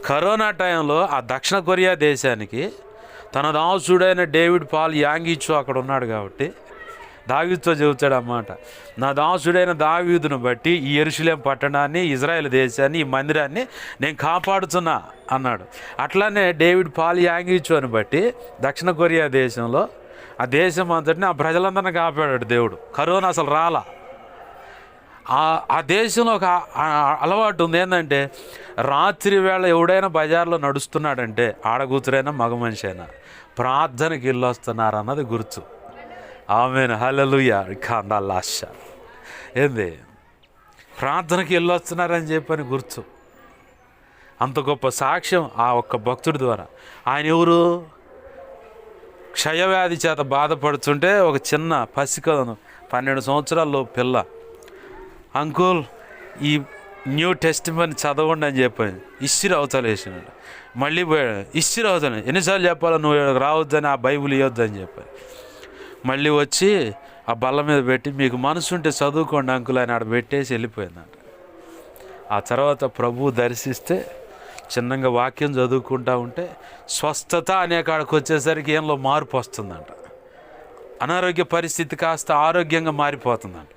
కరోనా టైంలో ఆ దక్షిణ కొరియా దేశానికి తన దాసుడైన డేవిడ్ పాల్ యాంగిచు అక్కడ ఉన్నాడు కాబట్టి దావీదుతో చెబుతాడు అన్నమాట, నా దాసుడైన దావీదును బట్టి ఈ యెరూషలేము పట్టణాన్ని, ఇజ్రాయెల్ దేశాన్ని, ఈ మందిరాన్ని నేను కాపాడుతున్నా అన్నాడు. అట్లానే డేవిడ్ పాల్ యాంగిచు అని బట్టి దక్షిణ కొరియా దేశంలో ఆ దేశం అంతటిని, ఆ ప్రజలందరినీ కాపాడాడు దేవుడు. కరోనా అసలు రాలా. ఆ దేశంలో ఒక అలవాటు ఉంది, ఏంటంటే రాత్రి వేళ ఎవడైనా బజార్లో నడుస్తున్నాడంటే, ఆడకూతురైనా మగ మనిషి అయినా ప్రార్థనకి ఇల్లు వస్తున్నారు అన్నది గుర్తు. ఆమేన్, హల్లెలూయా. కాండాలాష ఏంది? ప్రార్థనకి ఇల్లు వస్తున్నారని చెప్పని గుర్తు. అంత గొప్ప సాక్ష్యం ఆ ఒక్క భక్తుడి ద్వారా. ఆయన ఎవరు? క్షయవ్యాధి చేత బాధపడుతుంటే ఒక చిన్న పసికను 12 సంవత్సరాల్లో పిల్ల అంకుల్ ఈ న్యూ టెస్టిమనీ చదవండి అని చెప్పాను. ఇస్సిరి అవతల వేసినాడు. మళ్ళీ పోయాడు. ఇస్సిరి అవతల ఎన్నిసార్లు చెప్పాలో నువ్వు రావద్దని, ఆ బైబిల్ ఇవ్వద్దని చెప్పాను. మళ్ళీ వచ్చి ఆ బల్ల మీద పెట్టి మీకు మనసు ఉంటే చదువుకోండి అంకుల్ అని ఆడ పెట్టేసి వెళ్ళిపోయిందంట. ఆ తర్వాత ప్రభువు దర్శిస్తే చిన్నగా వాక్యం చదువుకుంటూ ఉంటే స్వస్థత అనే కాడికి వచ్చేసరికి ఏంలో మార్పు వస్తుందంట. అనారోగ్య పరిస్థితి కాస్త ఆరోగ్యంగా మారిపోతుందంట.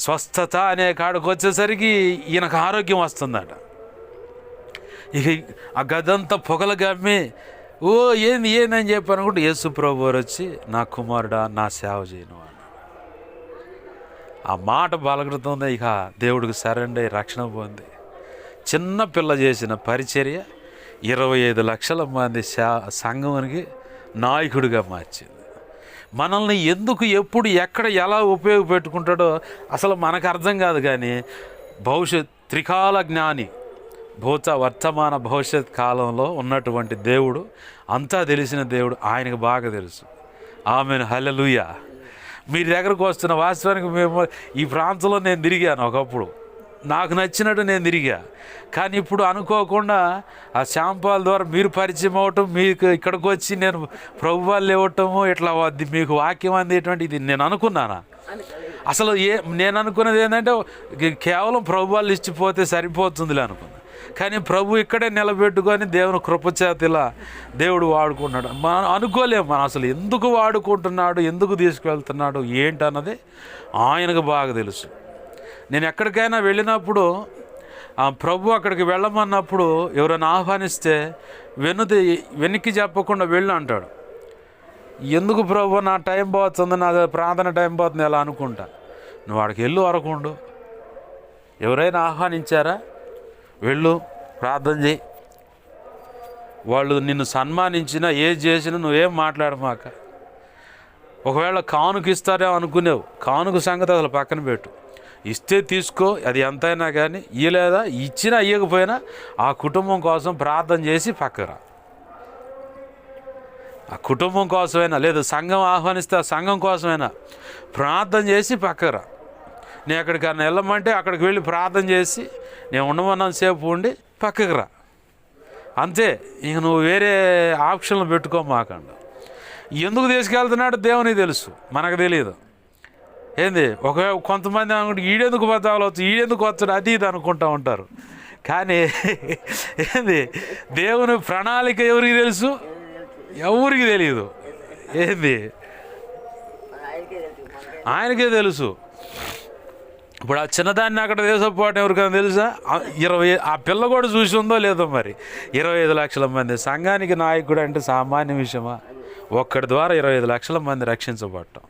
స్వస్థత అనే కాడికి వచ్చేసరికి ఈయనకు ఆరోగ్యం వస్తుందట. ఇక ఆ గదంతా పొగలు గమ్మి ఏందని చెప్పి అనుకుంటే యేసు ప్రభు వారు వచ్చి నా కుమారుడా నా సేవ చేయను అన్నాడు. ఆ మాట బలగడుతుంది. ఇక దేవుడికి సరెండర్ రక్షణ పొంది చిన్న పిల్ల చేసిన పరిచర్య 25 లక్షల మంది సంఘానికి నాయకుడిగా మార్చింది. మనల్ని ఎందుకు ఎప్పుడు ఎక్కడ ఎలా ఉపయోగపెట్టుకుంటాడో అసలు మనకు అర్థం కాదు. కానీ త్రికాల జ్ఞాని, భూత వర్తమాన భవిష్యత్ కాలంలో ఉన్నటువంటి దేవుడు, అంతా తెలిసిన దేవుడు, ఆయనకు బాగా తెలుసు. ఆమెన్, హల్లెలూయా. మీ దగ్గరకు వస్తున్న వాస్తవానికి మేము ఈ ప్రాంతంలో నేను తిరిగాను. ఒకప్పుడు నాకు నచ్చినట్టు నేను తిరిగా. కానీ ఇప్పుడు అనుకోకుండా ఆ శాంపాల ద్వారా మీరు పరిచయం అవ్వటం, మీకు ఇక్కడికి వచ్చి నేను ప్రభువాళ్ళు ఇవ్వటము, ఇట్లా మీకు వాక్యం అందేటువంటి ఇది నేను అనుకున్నానా? అసలు నేను అనుకున్నది ఏంటంటే కేవలం ప్రభువాళ్ళు ఇచ్చిపోతే సరిపోతుందిలే అనుకున్నా. కానీ ప్రభు ఇక్కడే నిలబెట్టుకొని దేవుని కృపచేతిలా దేవుడు వాడుకుంటున్నాడు. మనం అనుకోలేము. మనం అసలు ఎందుకు వాడుకుంటున్నాడు, ఎందుకు తీసుకువెళ్తున్నాడు ఏంటన్నది ఆయనకు బాగా తెలుసు. నేను ఎక్కడికైనా వెళ్ళినప్పుడు ప్రభు అక్కడికి వెళ్ళమన్నప్పుడు ఎవరైనా ఆహ్వానిస్తే వెనక్కి చెప్పకుండా వెళ్ళు అంటాడు. ఎందుకు ప్రభు నా టైం పోతుంది, నా ప్రార్థన టైం పోతుంది ఎలా అనుకుంటా. నువ్వు వాడికి వెళ్ళు, అరకుండు. ఎవరైనా ఆహ్వానించారా, వెళ్ళు, ప్రార్థన చేయి. వాళ్ళు నిన్ను సన్మానించినా ఏది చేసినా నువ్వేం మాట్లాడమాక. ఒకవేళ కానుక ఇస్తారేమో అనుకునేవు, కానుక సంగతి అసలు పక్కన పెట్టు. ఇస్తే తీసుకో, అది ఎంతైనా కానీ. ఇయ్యలేదా, ఇచ్చినా ఇయ్యకపోయినా ఆ కుటుంబం కోసం ప్రార్థన చేసి పక్కరా. ఆ కుటుంబం కోసమైనా, లేదా సంఘం ఆహ్వానిస్తే ఆ సంఘం కోసమైనా ప్రార్థన చేసి పక్కరా. నేను ఎక్కడికన్నా వెళ్ళమంటే అక్కడికి వెళ్ళి ప్రార్థన చేసి నేను ఉండమన్నంతసేపు ఉండి పక్కకు రా. అంతే. ఇంక నువ్వు వేరే ఆప్షన్లు పెట్టుకోమాకండి. ఎందుకు తీసుకెళ్తున్నాడో దేవునికి తెలుసు, మనకు తెలియదు. ఏంది కొంతమంది అనుకుంటే ఈడెందుకు బతకవచ్చు, ఈడెందుకు వచ్చాడు, అది ఇది అనుకుంటూ ఉంటారు. కానీ ఏంది దేవుని ప్రణాళిక ఎవరికి తెలుసు? ఎవరికి తెలియదు. ఏంది ఆయనకే తెలుసు. ఇప్పుడు ఆ చిన్నదాన్ని అక్కడ తీసుకుపోవటం ఎవరికైనా తెలుసా? 20 ఆ పిల్ల కూడా చూసి ఉందో లేదో మరి. 25 లక్షల మంది సంఘానికి నాయకుడు అంటే సామాన్య విషయమా? ఒక్కడి ద్వారా 25 లక్షల మంది రక్షించబడటం,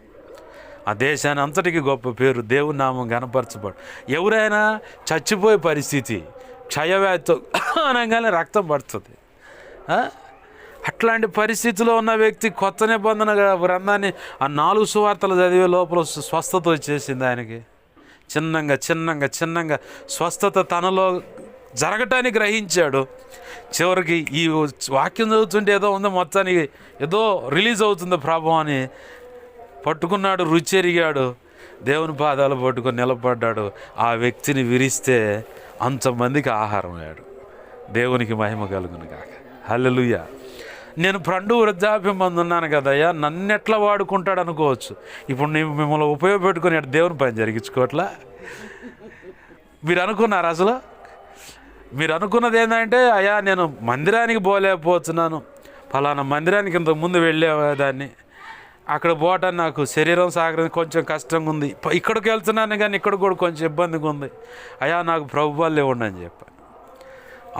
ఆ దేశాన్ని అంతటికి గొప్ప పేరు, దేవుని నామం గణపరచబడు. ఎవరైనా చచ్చిపోయే పరిస్థితి, క్షయవ్యాధితో అనగానే రక్తం పడుతుంది. అట్లాంటి పరిస్థితిలో ఉన్న వ్యక్తి కొత్త నిబంధన గ్రంథాన్ని ఆ 4 సువార్తలు చదివే లోపల స్వస్థత వచ్చేసింది ఆయనకి. చిన్నంగా స్వస్థత తనలో జరగటానికి గ్రహించాడు. చివరికి ఈ వాక్యం చదువుతుంటే ఏదో ఉందో, మొత్తానికి ఏదో రిలీజ్ అవుతుంది ప్రభావం అని పట్టుకున్నాడు, రుచెరిగాడు, దేవుని పాదాలు పట్టుకొని నిలబడ్డాడు. ఆ వ్యక్తిని విరిస్తే అంతమందికి ఆహారం అయ్యాడు. దేవునికి మహిమ కలుగును గాక. హల్లెలూయా. నేను పండు వృద్ధాప్యం మంది ఉన్నాను కదయ్యా, నన్ను ఎట్లా వాడుకుంటాడు అనుకోవచ్చు. ఇప్పుడు నేను మిమ్మల్ని ఉపయోగపెట్టుకుని దేవుని పని జరిగించుకోవట్లా. మీరు అనుకున్నారు అసలు? మీరు అనుకున్నది ఏంటంటే, అయ్యా నేను మందిరానికి పోలేకపోతున్నాను, ఫలానా మందిరానికి ఇంతకుముందు వెళ్ళేదాన్ని, అక్కడ పోవటానికి నాకు శరీరం సాగరం కొంచెం కష్టంగా ఉంది, ఇక్కడికి వెళ్తున్నాను కానీ ఇక్కడ కూడా కొంచెం ఇబ్బందిగా ఉంది, అయ్యా నాకు ప్రభువాళ్ళు ఇవ్వండి అని చెప్పాను.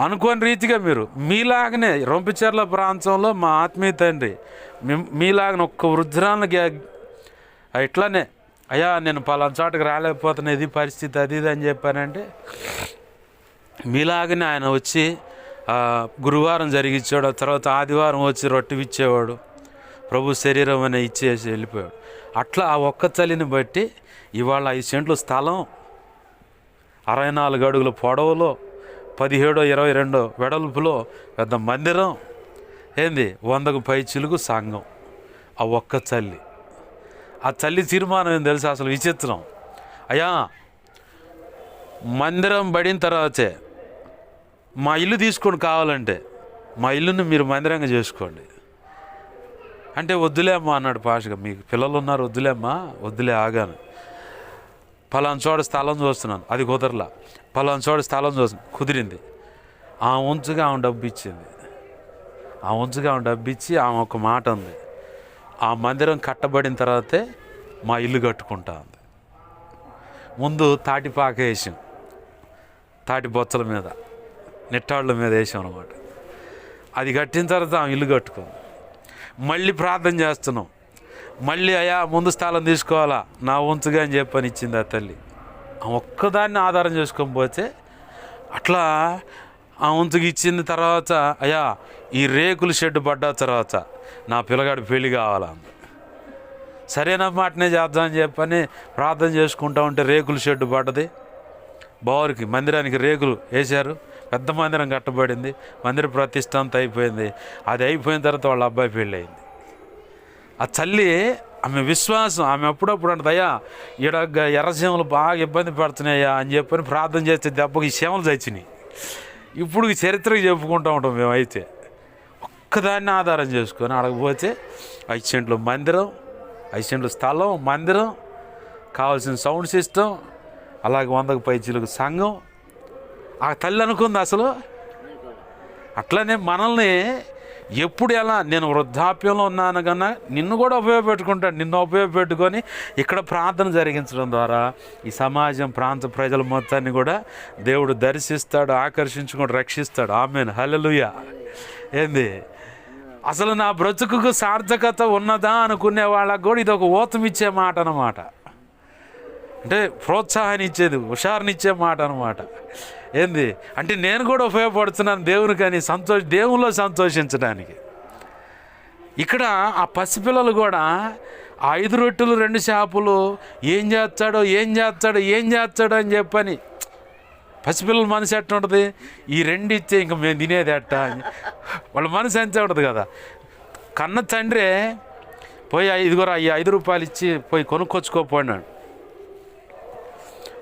అనుకోని రీతిగా మీరు మీలాగనే రొంపిచెర్ల ప్రాంతంలో మా ఆత్మీయ తండ్రి మీలాగనే ఒక్క వృద్ధురాలకి ఇట్లానే, అయ్యా నేను పలానా చోటకి రాలేకపోతున్నా, ఇది పరిస్థితి, అది ఇది అని చెప్పానంటే మీలాగనే ఆయన వచ్చి గురువారం జరిగించాడు. తర్వాత ఆదివారం వచ్చి రొట్టె ఇచ్చేవాడు, ప్రభు శరీరం అనే ఇచ్చేసి వెళ్ళిపోయాడు. అట్లా ఆ ఒక్క తల్లిని బట్టి ఇవాళ 5 సెంట్లు స్థలం, 64 అడుగుల పొడవులో, 17-22 వెడల్పులో పెద్ద మందిరం, ఏంది 100కు పై చిలుకు సంఘం. ఆ ఒక్క తల్లి, ఆ తల్లి తీర్మానం ఏం తెలుసు? అసలు విచిత్రం. అయ్యా మందిరం పడిన తర్వాతే మా ఇల్లు తీసుకొని కావాలంటే మా ఇల్లుని మీరు మందిరంగా చేసుకోండి అంటే వద్దులేమ్మా అన్నాడు పాస్గా. మీకు పిల్లలు ఉన్నారు, వద్దులేమ్మా, వద్దులే ఆగాను. పలానా చోట స్థలం చూస్తున్నాను, అది కుదరలా. పలానా చోట స్థలం చూస్తున్నాను, కుదిరింది. ఆ ఉంచుగా ఆమె డబ్బు ఇచ్చింది. ఆ ఉంచుగా ఆమె డబ్బు ఇచ్చి ఆమె ఒక మాట ఉంది, ఆ మందిరం కట్టబడిన తర్వాతే మా ఇల్లు కట్టుకుంటా ఉంది. ముందు తాటిపాక వేసాం, తాటి బొచ్చల మీద నిట్టాళ్ళ మీద వేసాం అనమాట. అది కట్టిన తర్వాత ఆమె ఇల్లు కట్టుకుంది. మళ్ళీ ప్రార్థన చేస్తున్నాం, మళ్ళీ అయ్యా ముందు స్థలం తీసుకోవాలా నా ఉంచుగా అని చెప్పని ఇచ్చింది ఆ తల్లి. ఆ ఒక్కదాన్ని ఆధారం చేసుకొని పోతే అట్లా ఆ ఉంచుకి ఇచ్చిన తర్వాత అయ్యా ఈ రేకుల షెడ్ పడ్డ తర్వాత నా పిల్లగాడి పెళ్ళి కావాలా అంది. సరేనమ్మాటనే చేద్దామని చెప్పని ప్రార్థన చేసుకుంటా ఉంటే రేకుల షెడ్ పడ్డది. బావరికి మందిరానికి రేకులు వేశారు, పెద్ద మందిరం కట్టబడింది, మందిర ప్రతిష్ఠ అంతా అయిపోయింది. అది అయిపోయిన తర్వాత వాళ్ళ అబ్బాయి పెళ్ళి అయింది. ఆ తల్లి ఆమె విశ్వాసం, ఆమె అప్పుడప్పుడు అంటది అయ్యా ఈడ ఎర్రసీమలు బాగా ఇబ్బంది పడుతున్నాయా అని చెప్పని ప్రార్థన చేస్తే దెబ్బకి ఈ సీమలు చచ్చినాయి. ఇప్పుడు ఈ చరిత్రకి చెప్పుకుంటూ ఉంటాం మేమైతే. ఒక్కదాన్ని ఆధారం చేసుకొని అడగపోతే 5 సెంట్లు మందిరం, 5 సెంట్లు స్థలం, మందిరం, కావాల్సిన సౌండ్ సిస్టమ్, అలాగే 100కు పైచీలకు సంఘం. ఆ తల్లి అనుకుంది అసలు. అట్లనే మనల్ని ఎప్పుడు ఎలా, నేను వృద్ధాప్యంలో ఉన్నాను కన్నా నిన్ను కూడా ఉపయోగపెట్టుకుంటాడు. నిన్ను ఉపయోగపెట్టుకొని ఇక్కడ ప్రార్థన జరిగించడం ద్వారా ఈ సమాజం, ప్రాంత ప్రజల మొత్తాన్ని కూడా దేవుడు దర్శిస్తాడు, ఆకర్షించుకొని రక్షిస్తాడు. ఆమేన్, హల్లెలూయా. ఏంది అసలు నా బ్రతుకుకు సార్థకత ఉన్నదా అనుకునే వాళ్ళకు కూడా ఇది ఒక ఊతమిచ్చే మాట అన్నమాట. అంటే ప్రోత్సాహాన్ని ఇచ్చేది, హుషారునిచ్చే మాట అనమాట. ఏంది అంటే నేను కూడా ఉపయోగపడుతున్నాను దేవునికి అని దేవుల్లో సంతోషించడానికి. ఇక్కడ ఆ పసిపిల్లలు కూడా 5 రొట్టెలు 2 చేపలు ఏం చేస్తాడో అని చెప్పని పసిపిల్లల మనసు ఎట్లా ఉంటుంది, ఈ 2 ఇస్తే ఇంక మేము తినేది ఎట్టా అని వాళ్ళ మనసు అంతే ఉంటుంది కదా. కన్న తండ్రి పోయి ఇదిగోరా ఈ 5 రూపాయలు ఇచ్చి పోయి కొనుక్కొచ్చుకోపోయినాడు,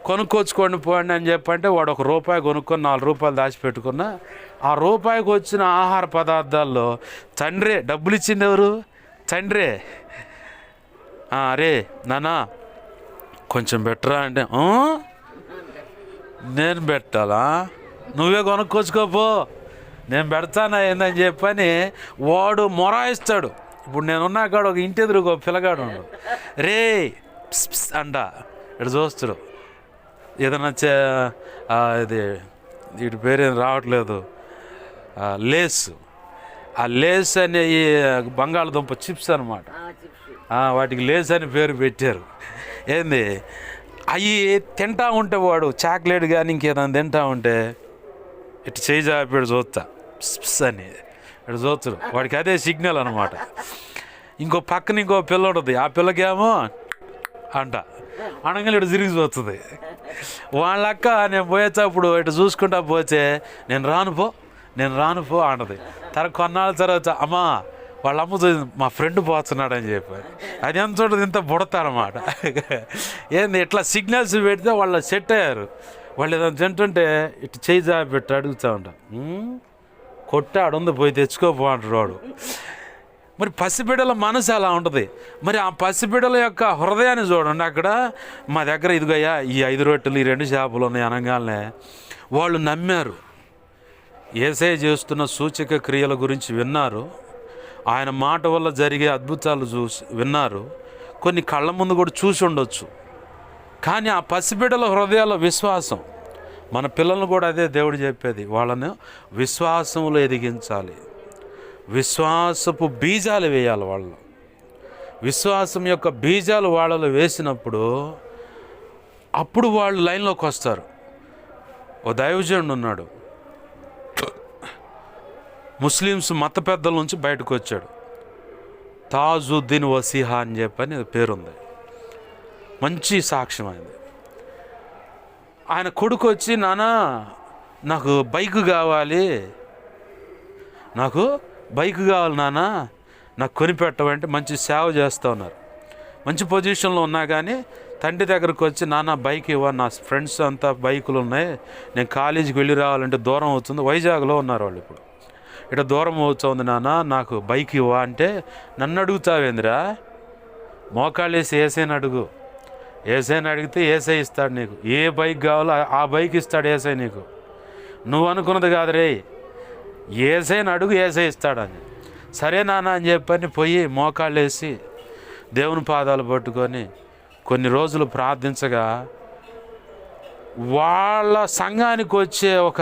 కొనుక్కొచ్చుకోండి పోండి అని చెప్పంటే వాడు 1 రూపాయి కొనుక్కొని 4 రూపాయలు దాచిపెట్టుకున్న ఆ రూపాయికి వచ్చిన ఆహార పదార్థాల్లో తండ్రే డబ్బులు ఇచ్చింది. ఎవరు? తండ్రే. అరే నానా కొంచెం బెటరా అంటే నేను పెట్టాలా, నువ్వే కొనుక్కొచ్చుకోపో, నేను పెడతానా ఏందని చెప్పని వాడు మొరాయిస్తాడు. ఇప్పుడు నేనున్నా కాడ ఒక ఇంటి ఎదురుగా పిల్లగాడు ఉండు, రే అంట ఇటు చూస్తాడు. ఏదన్నా ఇది వీటి పేరేం రావట్లేదు, లేస్. ఆ లేస్ అనే ఈ బంగాళదుంప చిప్స్ అనమాట, వాటికి లేస్ అని పేరు పెట్టారు. ఏంది అవి తింటా ఉంటే వాడు చాక్లెట్ కానీ ఇంకేదైనా తింటా ఉంటే ఇటు చేయి జాపిడు చూస్తా అని ఇటు చూస్తాడు. వాడికి అదే సిగ్నల్ అనమాట. ఇంకో పక్కన ఇంకో పిల్ల ఉంటుంది, ఆ పిల్లకేమో అంట అనగానే ఇటు తిరిగి చూస్తుంది. వాళ్ళక్క నేను పోయేటప్పుడు ఇటు చూసుకుంటా పోతే నేను రాను పో అంటది. కొన్నాళ్ళ తర్వాత అమ్మా వాళ్ళ అమ్మ మా ఫ్రెండ్ పోతున్నాడు అని చెప్పారు. అది ఎంత ఉంటుంది, ఇంత బుడతారన్నమాట. ఏంది ఇట్లా సిగ్నల్స్ పెడితే వాళ్ళు సెట్ అయ్యారు. వాళ్ళు ఏదైనా తింటుంటే ఇటు చేయి జాబి పెట్టి అడుగుతూ ఉంటాం, కొట్టాడు ఉంది పోయి తెచ్చుకోపో అంటాడు వాడు. మరి పసిబిడ్డల మనసు అలా ఉంటుంది. మరి ఆ పసిబిడ్డల యొక్క హృదయాన్ని చూడండి. అక్కడ మా దగ్గర ఇదిగయ్యా ఈ 5 రొట్టెలు ఈ 2 చేపలు ఉన్నాయి అనగానే వాళ్ళు నమ్మారు. యేసయ్య చేస్తున్న సూచక క్రియల గురించి విన్నారు, ఆయన మాట వల్ల జరిగే అద్భుతాలు విన్నారు, కొన్ని కళ్ళ ముందు కూడా చూసి ఉండొచ్చు. కానీ ఆ పసిబిడ్డల హృదయాల విశ్వాసం, మన పిల్లలను కూడా అదే దేవుడు చెప్పేది, వాళ్ళను విశ్వాసంలో ఎదిగించాలి, విశ్వాసపు బీజాలు వేయాలి. వాళ్ళు విశ్వాసం యొక్క బీజాలు వాళ్ళలో వేసినప్పుడు అప్పుడు వాళ్ళు లైన్లోకి వస్తారు. ఓ దైవజనుడు ఉన్నాడు, ముస్లిమ్స్ మత పెద్దల నుంచి బయటకు వచ్చాడు, తాజుద్దీన్ వసీహా అని చెప్పని పేరుంది. మంచి సాక్ష్యం అయింది. ఆయన కొడుకు వచ్చి నానా నాకు బైక్ కావాలి నాన్న, నాకు కొనిపెట్టవంటే మంచి సేవ చేస్తూ ఉన్నారు. మంచి పొజిషన్లో ఉన్నా కానీ తండ్రి దగ్గరకు వచ్చి, నాన్న బైక్ ఇవ్వ, నా ఫ్రెండ్స్ అంతా బైకులు ఉన్నాయి, నేను కాలేజీకి వెళ్ళి రావాలంటే దూరం అవుతుంది. వైజాగ్లో ఉన్నారు వాళ్ళు ఇప్పుడు. ఇట్లా దూరం అవుతుంది నాన్న, నాకు బైక్ ఇవ్వ అంటే, నన్ను అడుగుతావేందిరా, మోకాళ్ళు వేసి ఏసైని అడుగు. ఏసైని అడిగితే ఏసై ఇస్తాడు నీకు. ఏ బైక్ కావాలో ఆ బైక్ ఇస్తాడు ఏసై నీకు. నువ్వు అనుకున్నది కాదు రే, ఏసైని అడుగు, ఏసై ఇస్తాడని. సరే నాన్న అని చెప్పని పోయి మోకాళ్ళు వేసి దేవుని పాదాలు పట్టుకొని కొన్ని రోజులు ప్రార్థించగా, వాళ్ళ సంఘానికి వచ్చే ఒక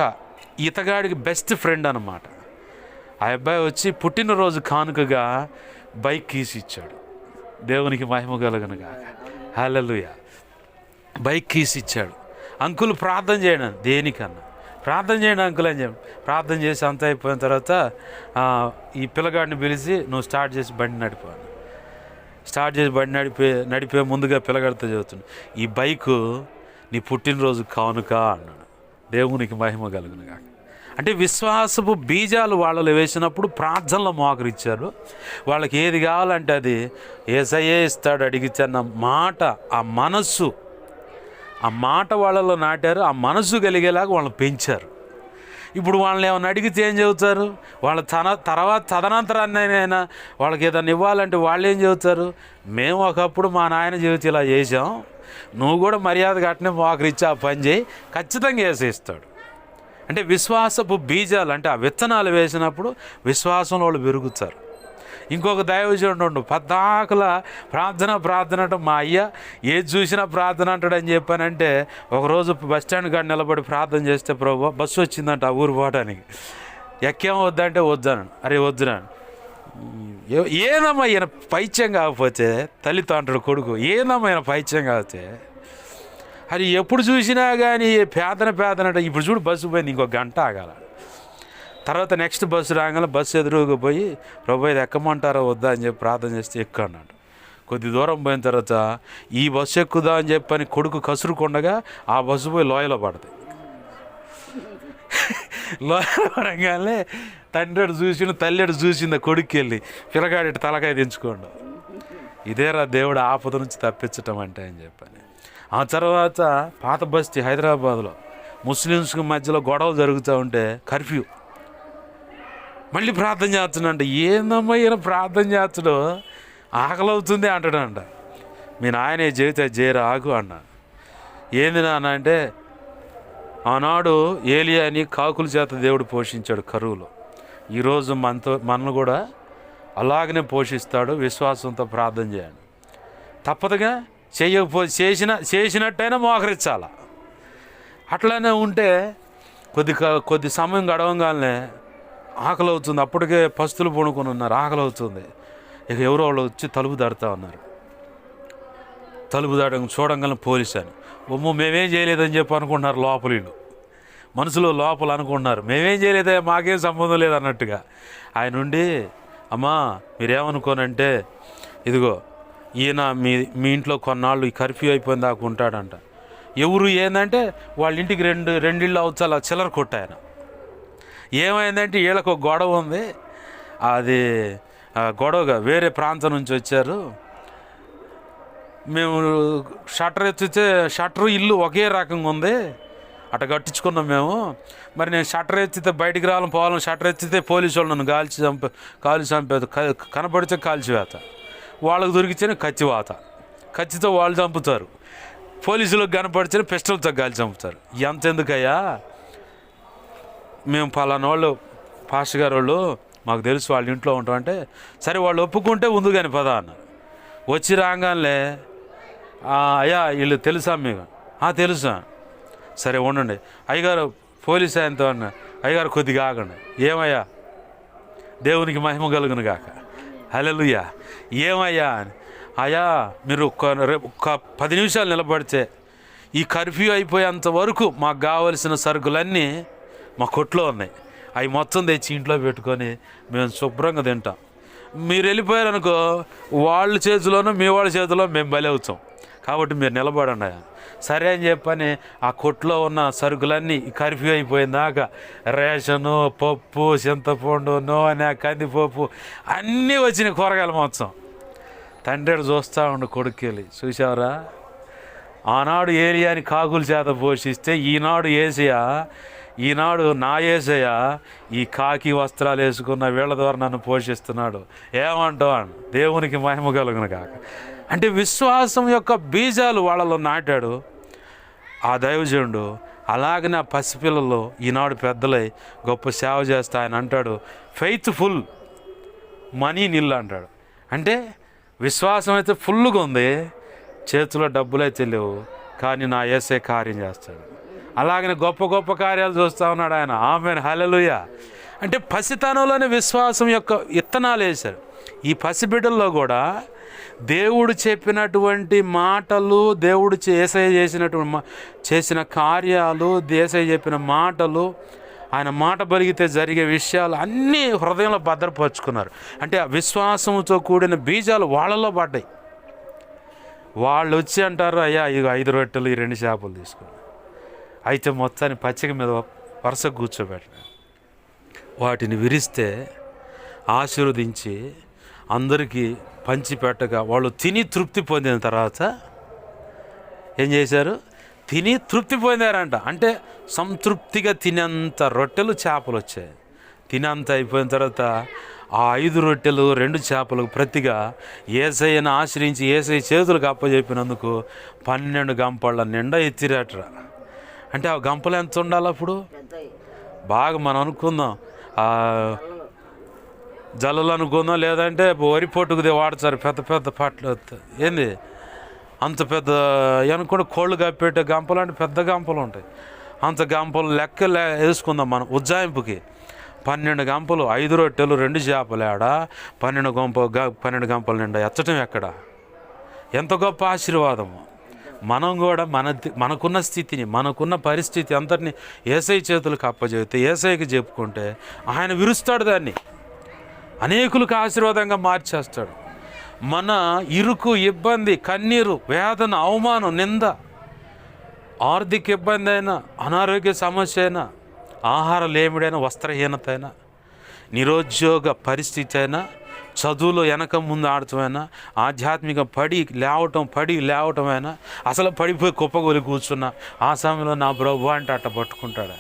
ఇతగాడికి బెస్ట్ ఫ్రెండ్ అన్నమాట. ఆ అబ్బాయి వచ్చి పుట్టినరోజు కానుకగా బైక్ కీస్ ఇచ్చాడు. దేవునికి మహిమ కలుగునుగా. హల్లెలూయా. బైక్ కీస్ ఇచ్చాడు. అంకుల్ ప్రార్థన చేయండి, దేనికన్నా ప్రార్థన చేయండి అంకుల్ అని చెప్పి ప్రార్థన చేసి అంత అయిపోయిన తర్వాత ఈ పిల్లగాడిని పిలిచి, నువ్వు స్టార్ట్ చేసి బండి నడిపోను. స్టార్ట్ చేసి బండి నడిపే ముందుగా పిల్లగాడితో చెబుతున్నాడు, ఈ బైకు నీ పుట్టినరోజు కానుక అన్నాడు. దేవునికి మహిమ కలుగునుగా. అంటే విశ్వాసపు బీజాలు వాళ్ళలో వేసినప్పుడు ప్రార్థనలో మోకరిచ్చారు. వాళ్ళకి ఏది కావాలంటే అది యేసయ్యే ఇస్తాడు అడిగిచ్చన్న మాట, ఆ మనస్సు, ఆ మాట వాళ్ళలో నాటారు. ఆ మనస్సు కలిగేలాగా వాళ్ళని పెంచారు. ఇప్పుడు వాళ్ళని ఏమైనా అడిగితే ఏం చెబుతారు? వాళ్ళ తర్వాత తదనంతరాన్నైనా వాళ్ళకి ఏదైనా ఇవ్వాలంటే వాళ్ళు ఏం చెబుతారు? మేము ఒకప్పుడు మా నాయన జీవితం ఇలా చేసాం, నువ్వు కూడా మర్యాద కట్టనే మోకరిచ్చి ఆ పని చేయి, ఖచ్చితంగా వేసేస్తాడు. అంటే విశ్వాసపు బీజాలు, అంటే ఆ విత్తనాలు వేసినప్పుడు విశ్వాసంలో వాళ్ళు పెరుగుతారు. ఇంకొక దైవజనుడు పద్దాకల ప్రార్థన అంటే, మా అయ్య ఏది చూసినా ప్రార్థన అంటాడని చెప్పానంటే, ఒకరోజు బస్ స్టాండ్ కాడ నిలబడి ప్రార్థన చేస్తే, ప్రభు బస్సు వచ్చిందంట ఆ ఊరు పోవడానికి, ఎక్కేమో వద్దంటే వద్దాను. అరే వద్దునాను. ఏదమ్మా ఈయన పైత్యం కాకపోతే, తల్లితో అంటాడు కొడుకు, ఏదమ్మా ఈయన పైత్యం కాకపోతే, అది ఎప్పుడు చూసినా కానీ పేదన అంటే, ఇప్పుడు చూడు బస్సు పోయింది, ఇంకో గంట ఆగాల. తర్వాత నెక్స్ట్ బస్సు రాగానే బస్సు ఎదురుగా పోయి, ప్రభు ఇది ఎక్కమంటారా వద్దా అని చెప్పి ప్రార్థన చేస్తే ఎక్కు అన్నాడు. కొద్ది దూరం పోయిన తర్వాత ఈ బస్సు ఎక్కుదా అని చెప్పని కొడుకు కసురుకుండగా ఆ బస్సు పోయి లోయలో పడుతుంది. లోయలో పడగానే తండ్రి చూసిన, తల్లి చూసింది, కొడుక్కి వెళ్ళి పిల్లగాడి తలకాయ దించుకోండు. ఇదేరా దేవుడు ఆపద నుంచి తప్పించటం అంటే అని చెప్పని. ఆ తర్వాత పాత బస్తీ హైదరాబాద్లో ముస్లిమ్స్కి మధ్యలో గొడవలు జరుగుతూ ఉంటే కర్ఫ్యూ, మళ్ళీ ప్రార్థన చేస్తున్నాంట. ఏందమ్మా ఈయన ప్రార్థన చేస్తాడు, ఆకలి అవుతుంది అంటాడంట. మీ నాయన చేస్తే చేయరా ఆగు అన్న. ఏంది నాన్న అంటే, ఆనాడు ఏలియాని కాకుల చేత దేవుడు పోషించాడు కరువులో. ఈరోజు మనను కూడా అలాగనే పోషిస్తాడు. విశ్వాసంతో ప్రార్థన చేయండి. తప్పదుగా, చేసినట్టయినా మోకరించాల. అట్లానే ఉంటే కొద్ది సమయం గడవంగానే ఆకలి అవుతుంది. అప్పటికే పస్తులు పూనుకొని ఉన్నారు, ఆకలి అవుతుంది. ఇక ఎవరో వాళ్ళు వచ్చి తలుపు దాడుతూ ఉన్నారు. తలుపు దాడడం చూడంగానే పోలీసు అని, ఒమ్మో మేమేం చేయలేదని చెప్పి అనుకుంటున్నారు లోపలీళ్ళు. మనసులో లోపల అనుకుంటున్నారు, మేమేం చేయలేదే, మాకేం సంబంధం లేదన్నట్టుగా. ఆయన ఉండి, అమ్మా మీరేమనుకోనంటే, ఇదిగో ఈయన మీ ఇంట్లో కొన్నాళ్ళు ఈ కర్ఫ్యూ అయిపోయిన దాకా ఉంటాడంట. ఎవరు ఏందంటే, వాళ్ళ ఇంటికి రెండిళ్ళు అవతల చిల్లర కొట్టాయన. ఏమైందంటే, వీళ్ళకు ఒక గొడవ ఉంది. అది గొడవగా వేరే ప్రాంతం నుంచి వచ్చారు. మేము షట్టర్ ఎత్తితే షట్టరు ఇల్లు ఒకే రకంగా ఉంది, అట్లా కట్టించుకున్నాం మేము. మరి నేను షట్టర్ ఎత్తితే బయటికి పోవాలని షట్టర్ ఎత్తితే పోలీసు వాళ్ళు నన్ను కాల్చి చంపేది, కనపడితే కాల్చివేత, వాళ్ళకు దొరికితేనే కత్తివాత, కత్తితో వాళ్ళు చంపుతారు. పోలీసులకు కనపడితేనే పిస్టల్తో కాల్చి చంపుతారు. ఎంతెందుకయ్యా, మేము పలానా వాళ్ళు పాస్టర్ గారు వాళ్ళు మాకు తెలుసు వాళ్ళ ఇంట్లో ఉంటామంటే, సరే వాళ్ళు ఒప్పుకుంటే ఉంది కానీ పదా అన్నారు. వచ్చి రాగానే, అయ్యా వీళ్ళు తెలుసా మీకు? తెలుసా. సరే ఉండండి అయ్యగారు, పోలీసు ఆయనతో అన్న, అయ్యగారు కొద్దిగా ఆగండి. ఏమయ్యా? దేవునికి మహిమ కలుగును గాక. హల్లెలూయా. ఏమయ్యా అని, అయ్యా మీరు ఒక్క 10 నిమిషాలు నిలబడితే ఈ కర్ఫ్యూ అయిపోయేంత వరకు మాకు కావలసిన సరుకులన్నీ మా కొట్లో ఉన్నాయి, అవి మొత్తం తెచ్చి ఇంట్లో పెట్టుకొని మేము శుభ్రంగా తింటాం. మీరు వెళ్ళిపోయారనుకో, వాళ్ళ చేతిలోనూ మీ వాళ్ళ చేతిలో మేము బలి అవుతాం, కాబట్టి మీరు నిలబడండి. సరే అని చెప్పని ఆ కొట్లో ఉన్న సరుకులన్నీ కర్ఫ్యూ అయిపోయిందాకా రేషను, పప్పు, చింతపండు, నూనె, కందిపప్పు అన్నీ వచ్చినాయి, కూరగాయలు మొత్తం. తండ్రి చూస్తూ ఉండు కొడుకు వెళ్ళి, చూసావరా ఆనాడు ఏలియాని కాకుల చేత పోషిస్తే ఈనాడు నా యేసయ్య ఈ కాకి వస్త్రాలు వేసుకున్న వీళ్ళ ద్వారా నన్ను పోషిస్తున్నాడు. ఏమంటావు? దేవునికి మహిమ కలుగును కాక. అంటే విశ్వాసం యొక్క బీజాలు వాళ్ళలో నాటాడు ఆ దైవజనుడు. అలాగనే ఆ పసిపిల్లలు ఈనాడు పెద్దలై గొప్ప సేవ చేస్తా ఆయన అంటాడు, ఫెయిత్ఫుల్ మనీ నిల్ అంటాడు. అంటే విశ్వాసం అయితే ఫుల్గా ఉంది, చేతిలో డబ్బులు అయితే లేవు, కానీ నా యేసే కార్యం చేస్తాడు. అలాగనే గొప్ప గొప్ప కార్యాలు చూస్తూ ఉన్నాడు ఆయన. ఆమేన్, హల్లెలూయా. అంటే పసితనంలోనే విశ్వాసం యొక్క విత్తనాలు వేశారు. ఈ పసిబిడ్డల్లో కూడా దేవుడు చెప్పినటువంటి మాటలు, దేవుడు యేసయ్య చేసిన కార్యాలు, యేసయ్య చెప్పిన మాటలు, ఆయన మాట బలిగితే జరిగే విషయాలు అన్నీ హృదయంలో భద్రపరుచుకున్నారు. అంటే ఆ విశ్వాసంతో కూడిన బీజాలు వాళ్ళలో పడ్డాయి. వాళ్ళు వచ్చి అంటారు, అయ్యా ఇక 5 రొట్టెలు ఈ 2 చేపలు తీసుకుని, అయితే మొత్తాన్ని పచ్చిక మీద వరుస కూర్చోబెట్టారు. వాటిని విరిస్తే ఆశీర్వదించి అందరికీ పంచిపెట్టగా వాళ్ళు తిని తృప్తి పొందిన తర్వాత ఏం చేశారు? తిని తృప్తి పొందారంట. అంటే సంతృప్తిగా తినేంత రొట్టెలు చేపలు వచ్చాయి. తినంత అయిపోయిన తర్వాత ఆ 5 రొట్టెలు 2 చేపలకు ప్రతిగా యేసయ్యను ఆశ్రయించి యేసయ్య చేతులకు అప్పచెప్పినందుకు 12 గంపళ్ళ నిండా ఎత్తిరాటరా. అంటే ఆ గంపలు ఎంత ఉండాలి అప్పుడు? బాగా మనం అనుకుందాం, జల్లలు అనుకుందాం, లేదంటే వరి పొట్టుకుది వాడతారు పెద్ద పెద్ద పట్లు. ఏంది అంత పెద్ద అనుకుంటే కోళ్ళు కప్పెట్టే గంపలు అంటే పెద్ద గంపలు ఉంటాయి. అంత గంపలు లెక్క వేసుకుందాం మనం ఉజ్జాయింపుకి. 12 గంపలు, 5 రొట్టెలు 2 చేపలు, ఆడ 12 గంపల నిండా ఎత్తటం ఎక్కడ? ఎంత గొప్ప ఆశీర్వాదము. మనం కూడా మనకున్న స్థితిని, మనకున్న పరిస్థితి అంతటిని యేసయ్య చేతులకు అప్పచెబితే, యేసయ్యకి చెప్పుకుంటే ఆయన విరుస్తాడు, దాన్ని అనేకులకు ఆశీర్వాదంగా మార్చేస్తాడు. మన ఇరుకు, ఇబ్బంది, కన్నీరు, వేదన, అవమానం, నింద, ఆర్థిక ఇబ్బంది అయినా, అనారోగ్య సమస్య అయినా, ఆహార లేమిడైనా, వస్త్రహీనత అయినా, నిరుద్యోగ పరిస్థితి అయినా, చదువులో వెనక ముందు ఆడటమైనా, ఆధ్యాత్మిక పడి లేవటం అయినా, అసలు పడిపోయి కుప్పగొలి కూర్చున్నా ఆ సమయంలో నా ప్రభు అంటే అట్ట పట్టుకుంటాడు.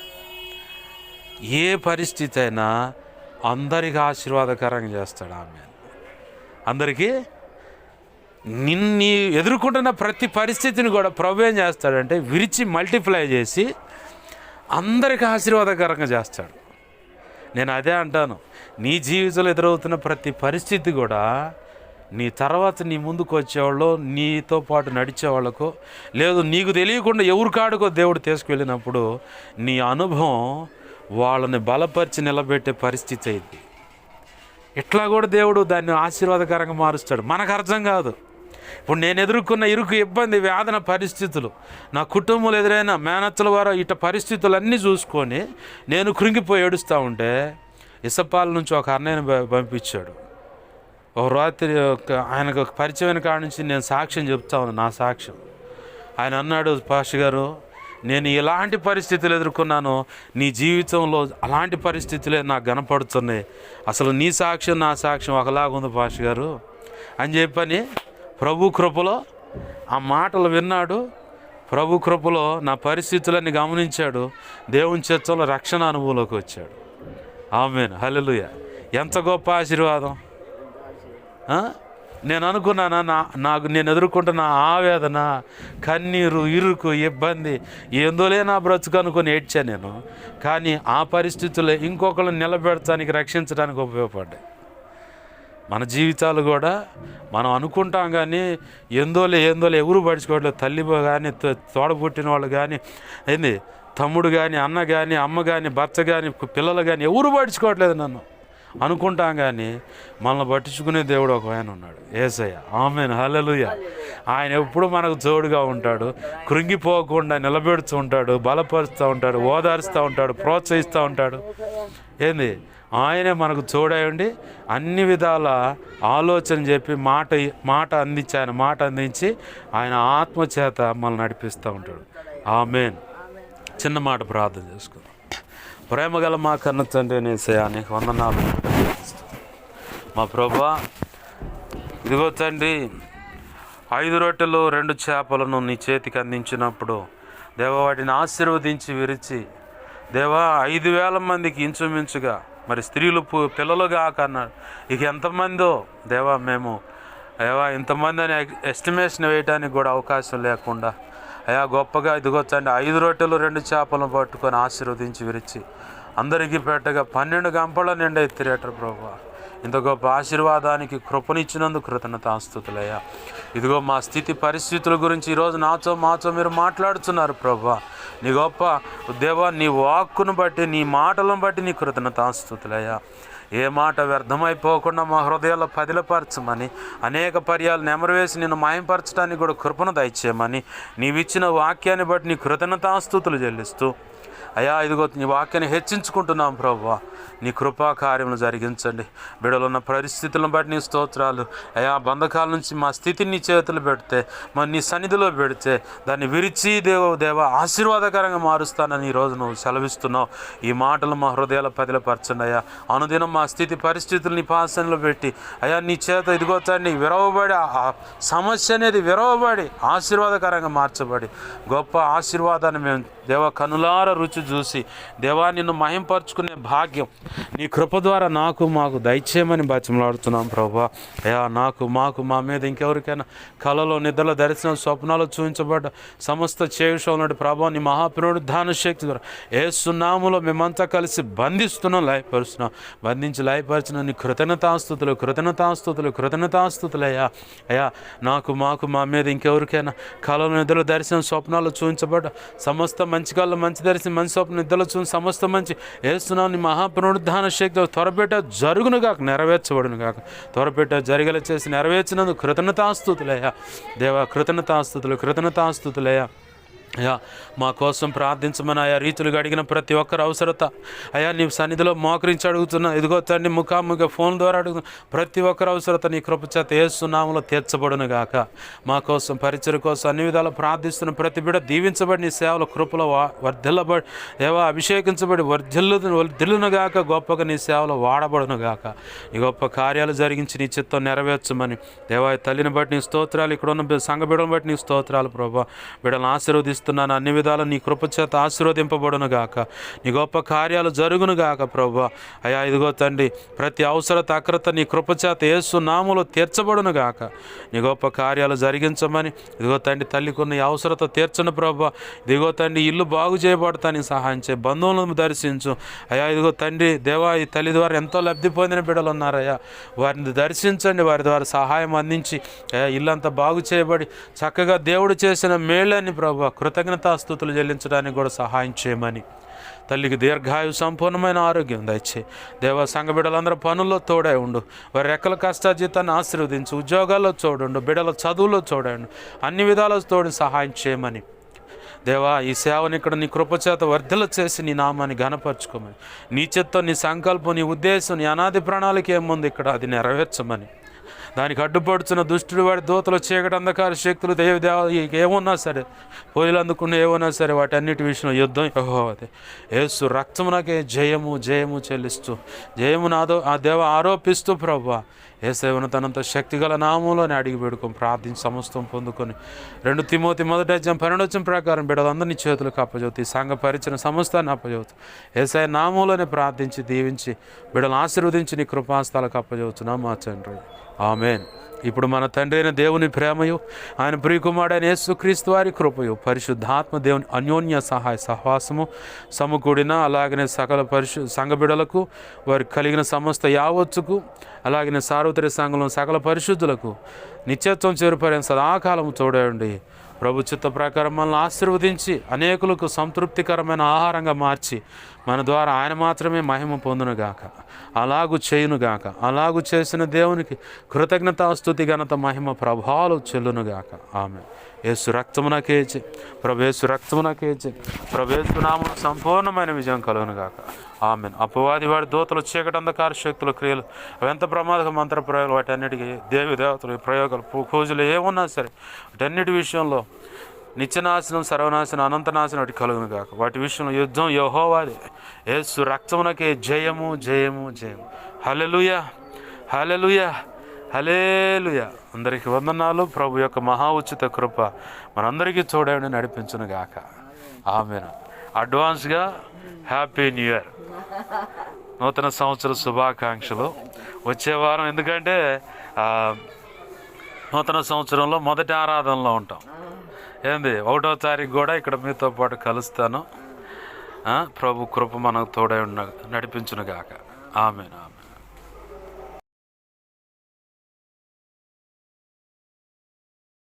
ఏ పరిస్థితి అయినా అందరికీ ఆశీర్వాదకరంగా చేస్తాడు. ఆమె అందరికీ నిన్ను ఎదుర్కొంటున్న ప్రతి పరిస్థితిని కూడా ప్రభు ఏం చేస్తాడంటే విరిచి మల్టిప్లై చేసి అందరికీ ఆశీర్వాదకరంగా చేస్తాడు. నేను అదే అంటాను, నీ జీవితంలో ఎదురవుతున్న ప్రతి పరిస్థితి కూడా నీ తర్వాత నీ ముందుకు వచ్చేవాళ్ళు, నీతో పాటు నడిచేవాళ్ళకో, లేదు నీకు తెలియకుండా ఎవరి కాడుకో దేవుడు తీసుకువెళ్ళినప్పుడు నీ అనుభవం వాళ్ళని బలపరిచి నిలబెట్టే పరిస్థితి అయింది. ఇట్లా కూడా దేవుడు దాన్ని ఆశీర్వాదకరంగా మారుస్తాడు. మనకు అర్థం కాదు. ఇప్పుడు నేను ఎదుర్కొన్న ఇరుకు, ఇబ్బంది, వేదన పరిస్థితులు, నా కుటుంబంలో ఎదురైన మేనత్తల వారు ఇట పరిస్థితులన్నీ చూసుకొని నేను కృంగిపోయి ఏడుస్తూ ఉంటే ఇసపాల నుంచి ఒక అన్నయ్యను పంపించాడు. ఒక రాత్రి ఆయనకు పరిచయమైన కాడ నుంచి నేను సాక్ష్యం చెప్తా ఉన్నాను, నా సాక్ష్యం. ఆయన అన్నాడు, పాస్టర్ గారు నేను ఎలాంటి పరిస్థితులు ఎదుర్కొన్నానో నీ జీవితంలో అలాంటి పరిస్థితులే నాకు కనపడుతున్నాయి. అసలు నీ సాక్ష్యం నా సాక్ష్యం ఒకలాగుంది పాస్టర్ గారు అని చెప్పని ప్రభు కృపలో ఆ మాటలు విన్నాడు. ప్రభు కృపలో నా పరిస్థితులన్నీ గమనించాడు. దేవుని చిత్తంలో రక్షణ అనుభవంలోకి వచ్చాడు. ఆమేన్, హల్లెలూయా. ఎంత గొప్ప ఆశీర్వాదం. నేను అనుకున్నానా, నేను ఎదుర్కొంటున్న ఆవేదన, కన్నీరు, ఇరుకు, ఇబ్బంది ఏందోలే నా బ్రతుకు అనుకొని ఏడ్చాను నేను. కానీ ఆ పరిస్థితుల్లో ఇంకొకరిని నిలబెడటానికి, రక్షించడానికి ఉపయోగపడ్డాయి. మన జీవితాలు కూడా మనం అనుకుంటాం, కానీ ఏందోలే ఎవరు పడుచుకోవట్లేదు. తల్లి కానీ, తోడబుట్టిన వాళ్ళు కానీ, ఏంది తమ్ముడు కానీ, అన్న కానీ, అమ్మ కానీ, భర్త కానీ, పిల్లలు కానీ ఎవరు పడుచుకోవట్లేదు నన్ను అనుకుంటాం. కానీ మనల్ని పట్టించుకునే దేవుడు ఒక ఆయన ఉన్నాడు, యేసయ్య. ఆమేన్, హల్లెలూయా. ఆయన ఎప్పుడు మనకు తోడుగా ఉంటాడు, కృంగిపోకుండా నిలబెడుతూ ఉంటాడు, బలపరుస్తూ ఉంటాడు, ఓదారుస్తూ ఉంటాడు, ప్రోత్సహిస్తూ ఉంటాడు. ఏంది ఆయనే మనకు తోడయండి అన్ని విధాల ఆలోచన చెప్పి మాట అందించి ఆయన ఆత్మచేత మనల్ని నడిపిస్తూ ఉంటాడు. ఆమేన్. చిన్న మాట ప్రార్థన చేసుకుందాం. ప్రేమగల మా కన్న తండ్రి యేసయ్యా, నీకు వందనాలు. మా ప్రభువా, ఇదిగో తండ్రి, 5 రొట్టెలు 2 చేపలను నీ చేతికి అందించినప్పుడు దేవా వాటిని ఆశీర్వదించి విరిచి దేవా 5,000 మందికి ఇంచుమించుగా మరి స్త్రీలు పిల్లలు కాక అన్నాడు. ఇక ఎంతమందో దేవా మేము దేవా ఇంతమంది అని ఎస్టిమేషన్ వేయడానికి కూడా అవకాశం లేకుండా అయా గొప్పగా ఇదిగొచ్చండి 5 రొట్టెలు 2 చేపలను పట్టుకొని ఆశీర్వదించి విరిచి అందరికీ పెట్టగా 12 గంపల నిండా ఎత్తిరేటరు ప్రభువా. ఇంత గొప్ప ఆశీర్వాదానికి కృపనిచ్చినందుకు కృతజ్ఞతాస్తుతులయ్యా. ఇదిగో మా స్థితి పరిస్థితుల గురించి ఈరోజు మాతో మీరు మాట్లాడుతున్నారు ప్రభువా. నీ గొప్ప దేవా నీ వాక్కును బట్టి నీ మాటలను బట్టి నీ కృతజ్ఞతాస్తుతులయ్యా. ఏ మాట వ్యర్థమైపోకుండా మా హృదయాల్లో పదిలపరచమని, అనేక పర్యాలు నెమరువేసి నిన్ను మాయంపరచడానికి కూడా కృపను దయచేయమని, నీవిచ్చిన వాక్యాన్ని బట్టి నీ కృతజ్ఞతాస్తుతులు చెల్లిస్తూ అయ్యా ఇదిగో నీ వాక్యాన్ని హెచ్చించుకుంటున్నాం ప్రభువా. నీ కృపా కార్యములు జరిగించండి. బిడలున్న పరిస్థితులను బట్టి నీ స్తోత్రాలు అయా. బంధకాల నుంచి మా స్థితిని నీ చేతులు పెడితే, మరి నీ సన్నిధిలో పెడితే దాన్ని విరిచి దేవ ఆశీర్వాదకరంగా మారుస్తానని ఈరోజు నువ్వు సెలవిస్తున్నావు. ఈ మాటలు మా హృదయాల పదిలపరచండి అయ్యా. అనుదినం మా స్థితి పరిస్థితులు నీ పాసనలో పెట్టి అయ్యా నీ చేత ఇదిగోచండి విరవబడి ఆ సమస్య అనేది విరవబడి ఆశీర్వాదకరంగా మార్చబడి గొప్ప ఆశీర్వాదాన్ని మేము దేవ కనులార రుచి చూసి దేవా నిన్ను మహింపరుచుకునే భాగ్యం నీ కృప ద్వారా మాకు దయచేయమని బతిమలాడుతున్నాం ప్రభువా. అయ్యా మాకు మా మీద ఇంకెవరికైనా కళలో నిద్రలో దర్శనం స్వప్నాలు చూపించబడ్డ సమస్త చేయుషంలో ప్రభావ నీ మహాపునరుద్ధాన శక్తి ద్వారా యేసు నామములో మేమంతా కలిసి బంధిస్తున్నాం, బంధించి లయపరిచిన నీ కృతజ్ఞతాస్తుతులు అయ్యా. అయ్యా మాకు మా మీద ఇంకెవరికైనా కళలో నిద్రలో దర్శనం స్వప్నాలు చూపించబడ్డ సమస్త మంచి కళ్ళు మంచి దర్శనం మంచి స్వప్న నిద్రలో చూసి సమస్త మంచి యేసునామమున నీ మహాపునరుద్ధాన శక్తి త్వరపెట్ట జరుగును గాక, నెరవేర్చబడును గాక. త్వరపెట్ట జరిగేలా చేసి నెరవేర్చినందుకు కృతజ్ఞతాస్తుతులయ్యా దేవా. కృతజ్ఞతాస్తుతులయ్యా. అయ్యా మా కోసం ప్రార్థించమని ఆయా రీతులుగా అడిగిన ప్రతి ఒక్కరు అవసరత అయ్యా నీ సన్నిధిలో మోకరించి అడుగుతున్నా. ఇదిగో తండ్రి ముఖాముఖి ఫోన్ ద్వారా అడుగుతున్నా. ప్రతి ఒక్కరు అవసరత నీ కృపచేత యేసు నామములో తీర్చబడును గాక. మా కోసం పరిచయ కోసం అన్ని విధాలు ప్రార్థిస్తున్న ప్రతి బిడ్డ దీవించబడి నీ సేవల కృపలో వర్ధిల్లబడి దేవా అభిషేకించబడి వర్ధిల్లును గాక. గొప్పగా నీ సేవలో వాడబడును గాక. నీ గొప్ప కార్యాలు జరిగించి నీ చిత్తం నెరవేర్చమని దేవా తల్లిని బట్టి నీ స్తోత్రాలు, ఇక్కడ ఉన్న సంఘ బిడ్డలను బట్టి నీ స్తోత్రాలు ప్రభా. బిడ్డలను ఆశీర్వదిస్తున్నాను. అన్ని విధాలు నీ కృపచేత ఆశీర్వదింపబడును గాక. నీ గొప్ప కార్యాలు జరుగును గాక ప్రభువా. అయ్యా ఇదిగో తండ్రి ప్రతి అవసరత అక్రత నీ కృపచేత యేసు నామములో తీర్చబడును గాక. నీ గొప్ప కార్యాలు జరిగించమని ఇదిగో తండ్రి తల్లికున్న ఈ అవసరత తీర్చను ప్రభువా. ఇదిగో తండ్రి ఇల్లు బాగు చేయబడతానికి సహాయం చేయి, బంధువులను దర్శించు అయ్యా. ఇదిగో తండ్రి దేవా ఈ తల్లి ద్వారా ఎంతో లబ్ధి పొందిన బిడ్డలు ఉన్నారయ్యా. వారిని దర్శించండి, వారి ద్వారా సహాయం అందించి అయ్యా ఇల్లంతా బాగు చేయబడి చక్కగా దేవుడు చేసిన మేళ్ళని ప్రభువా కృతజ్ఞతాస్తుతులు చెల్లించడానికి కూడా సహాయం చేయమని తల్లికి దీర్ఘాయు సంపూర్ణమైన ఆరోగ్యం దయచేయి దేవా. సంఘ బిడ్డలందరూ పనుల్లో తోడై ఉండు, వారి రెక్కల కష్టాజీతాన్ని ఆశీర్వదించు, ఉద్యోగాల్లో తోడుండు, బిడ్డల చదువులో తోడండు, అన్ని విధాల తోడు సహాయం చేయమని దేవా. ఈ సేవను ఇక్కడ నీ కృపచేత వర్ధల చేసి నీ నామాన్ని ఘనపరచుకోమని, నీ చిత్తం నీ సంకల్పం నీ ఉద్దేశం నీ అనాది ప్రణాళిక ఏముంది ఇక్కడ అది నెరవేర్చమని, దానికి అడ్డుపడుచున్న దుష్టుడు వాడి దూతలు చీకటి అంధకార శక్తులు ఏమున్నా సరే పోయిలు అందుకున్న ఏమన్నా సరే వాటి అన్నిటి విషయంలో యుద్ధం యెహోవాదే. యేసు రక్తమునకే జయము చెల్లిస్తూ జయము నాదో ఆ దేవ ఆరోపిస్తూ ప్రభువా యేసయ్యను తనంత శక్తిగల నామంలోనే అడిగి పెడుకొని ప్రార్థించి సమస్తం పొందుకొని 2 తిమోతి 1:12 ప్రకారం బిడ్డలందరినీ చేతులకు అప్పచెబుతూ సంఘ పరిచయం సమస్తాన్ని అప్పచెబుతూ యేసయ్య నామంలోనే ప్రార్థించి దీవించి బిడ్డలను ఆశీర్వదించి నీ కృపాస్తాలకు అప్పచెబుతున్నాం మా తండ్రి. ఆమేన్. ఇప్పుడు మన తండ్రి అయిన దేవుని ప్రేమయు ఆయన ప్రియకుమారుడైన యేసుక్రీస్తు వారి కృపయు పరిశుద్ధాత్మ దేవుని అన్యోన్య సహాయ సహవాసము సమకూడిన అలాగనే సకల సంఘ బిడ్డలకు వారికి కలిగిన సమస్త యావత్తుకు అలాగనే సార్వత్రిక సంఘంలో సకల పరిశుద్ధులకు నిత్యత్వం చేరుపడిన సదాకాలం తోడండి. ప్రభు చిత్త ప్రకారం మనల్ని ఆశీర్వదించి అనేకులకు సంతృప్తికరమైన ఆహారంగా మార్చి మన ద్వారా ఆయన మాత్రమే మహిమ పొందునుగాక. అలాగు చేయునుగాక. అలాగు చేసిన దేవునికి కృతజ్ఞతాస్తుతి ఘనత మహిమ ప్రభావాలు చెల్లునుగాక. ఆమె యేసు రక్తమునకేచి ప్రభేసు రక్తమునకేచి ప్రభేసు నామము సంపూర్ణమైన విజయం కలుగునుగాక. ఆమెన్. అపవాది వాడి దూతలు చీకటి అంధకార శక్తుల క్రియలు ఎంత ప్రమాదక మంత్ర ప్రయోగాలు వాటి అన్నిటికీ దేవి దేవతలు ప్రయోగాలు పూజలు ఏమున్నా సరే వాటన్నిటి విషయంలో నిత్యనాశనం సర్వనాశనం అనంతనాశనం వాటి కలుగును కాక. వాటి విషయంలో యుద్ధం యెహోవాదే. యేసు రక్తమునకే జయము. హల్లెలూయా. హల్లెలూయా. అందరికీ వందనాలు. ప్రభు యొక్క మహా ఉచిత కృప మనందరికీ తోడేండి నడిపించును గాక. ఆమేన్. అడ్వాన్స్గా హ్యాపీ న్యూ ఇయర్, నూతన సంవత్సర శుభాకాంక్షలు. వచ్చే వారం ఎందుకంటే నూతన సంవత్సరంలో మొదటి ఆరాధనలో ఉంటాం. ఏంది 1వ తారీఖు కూడా ఇక్కడ మీతో పాటు కలుస్తాను. ప్రభు కృప మనకు తోడై నడిపించును గాక. ఆమేన్. ఆమేన్.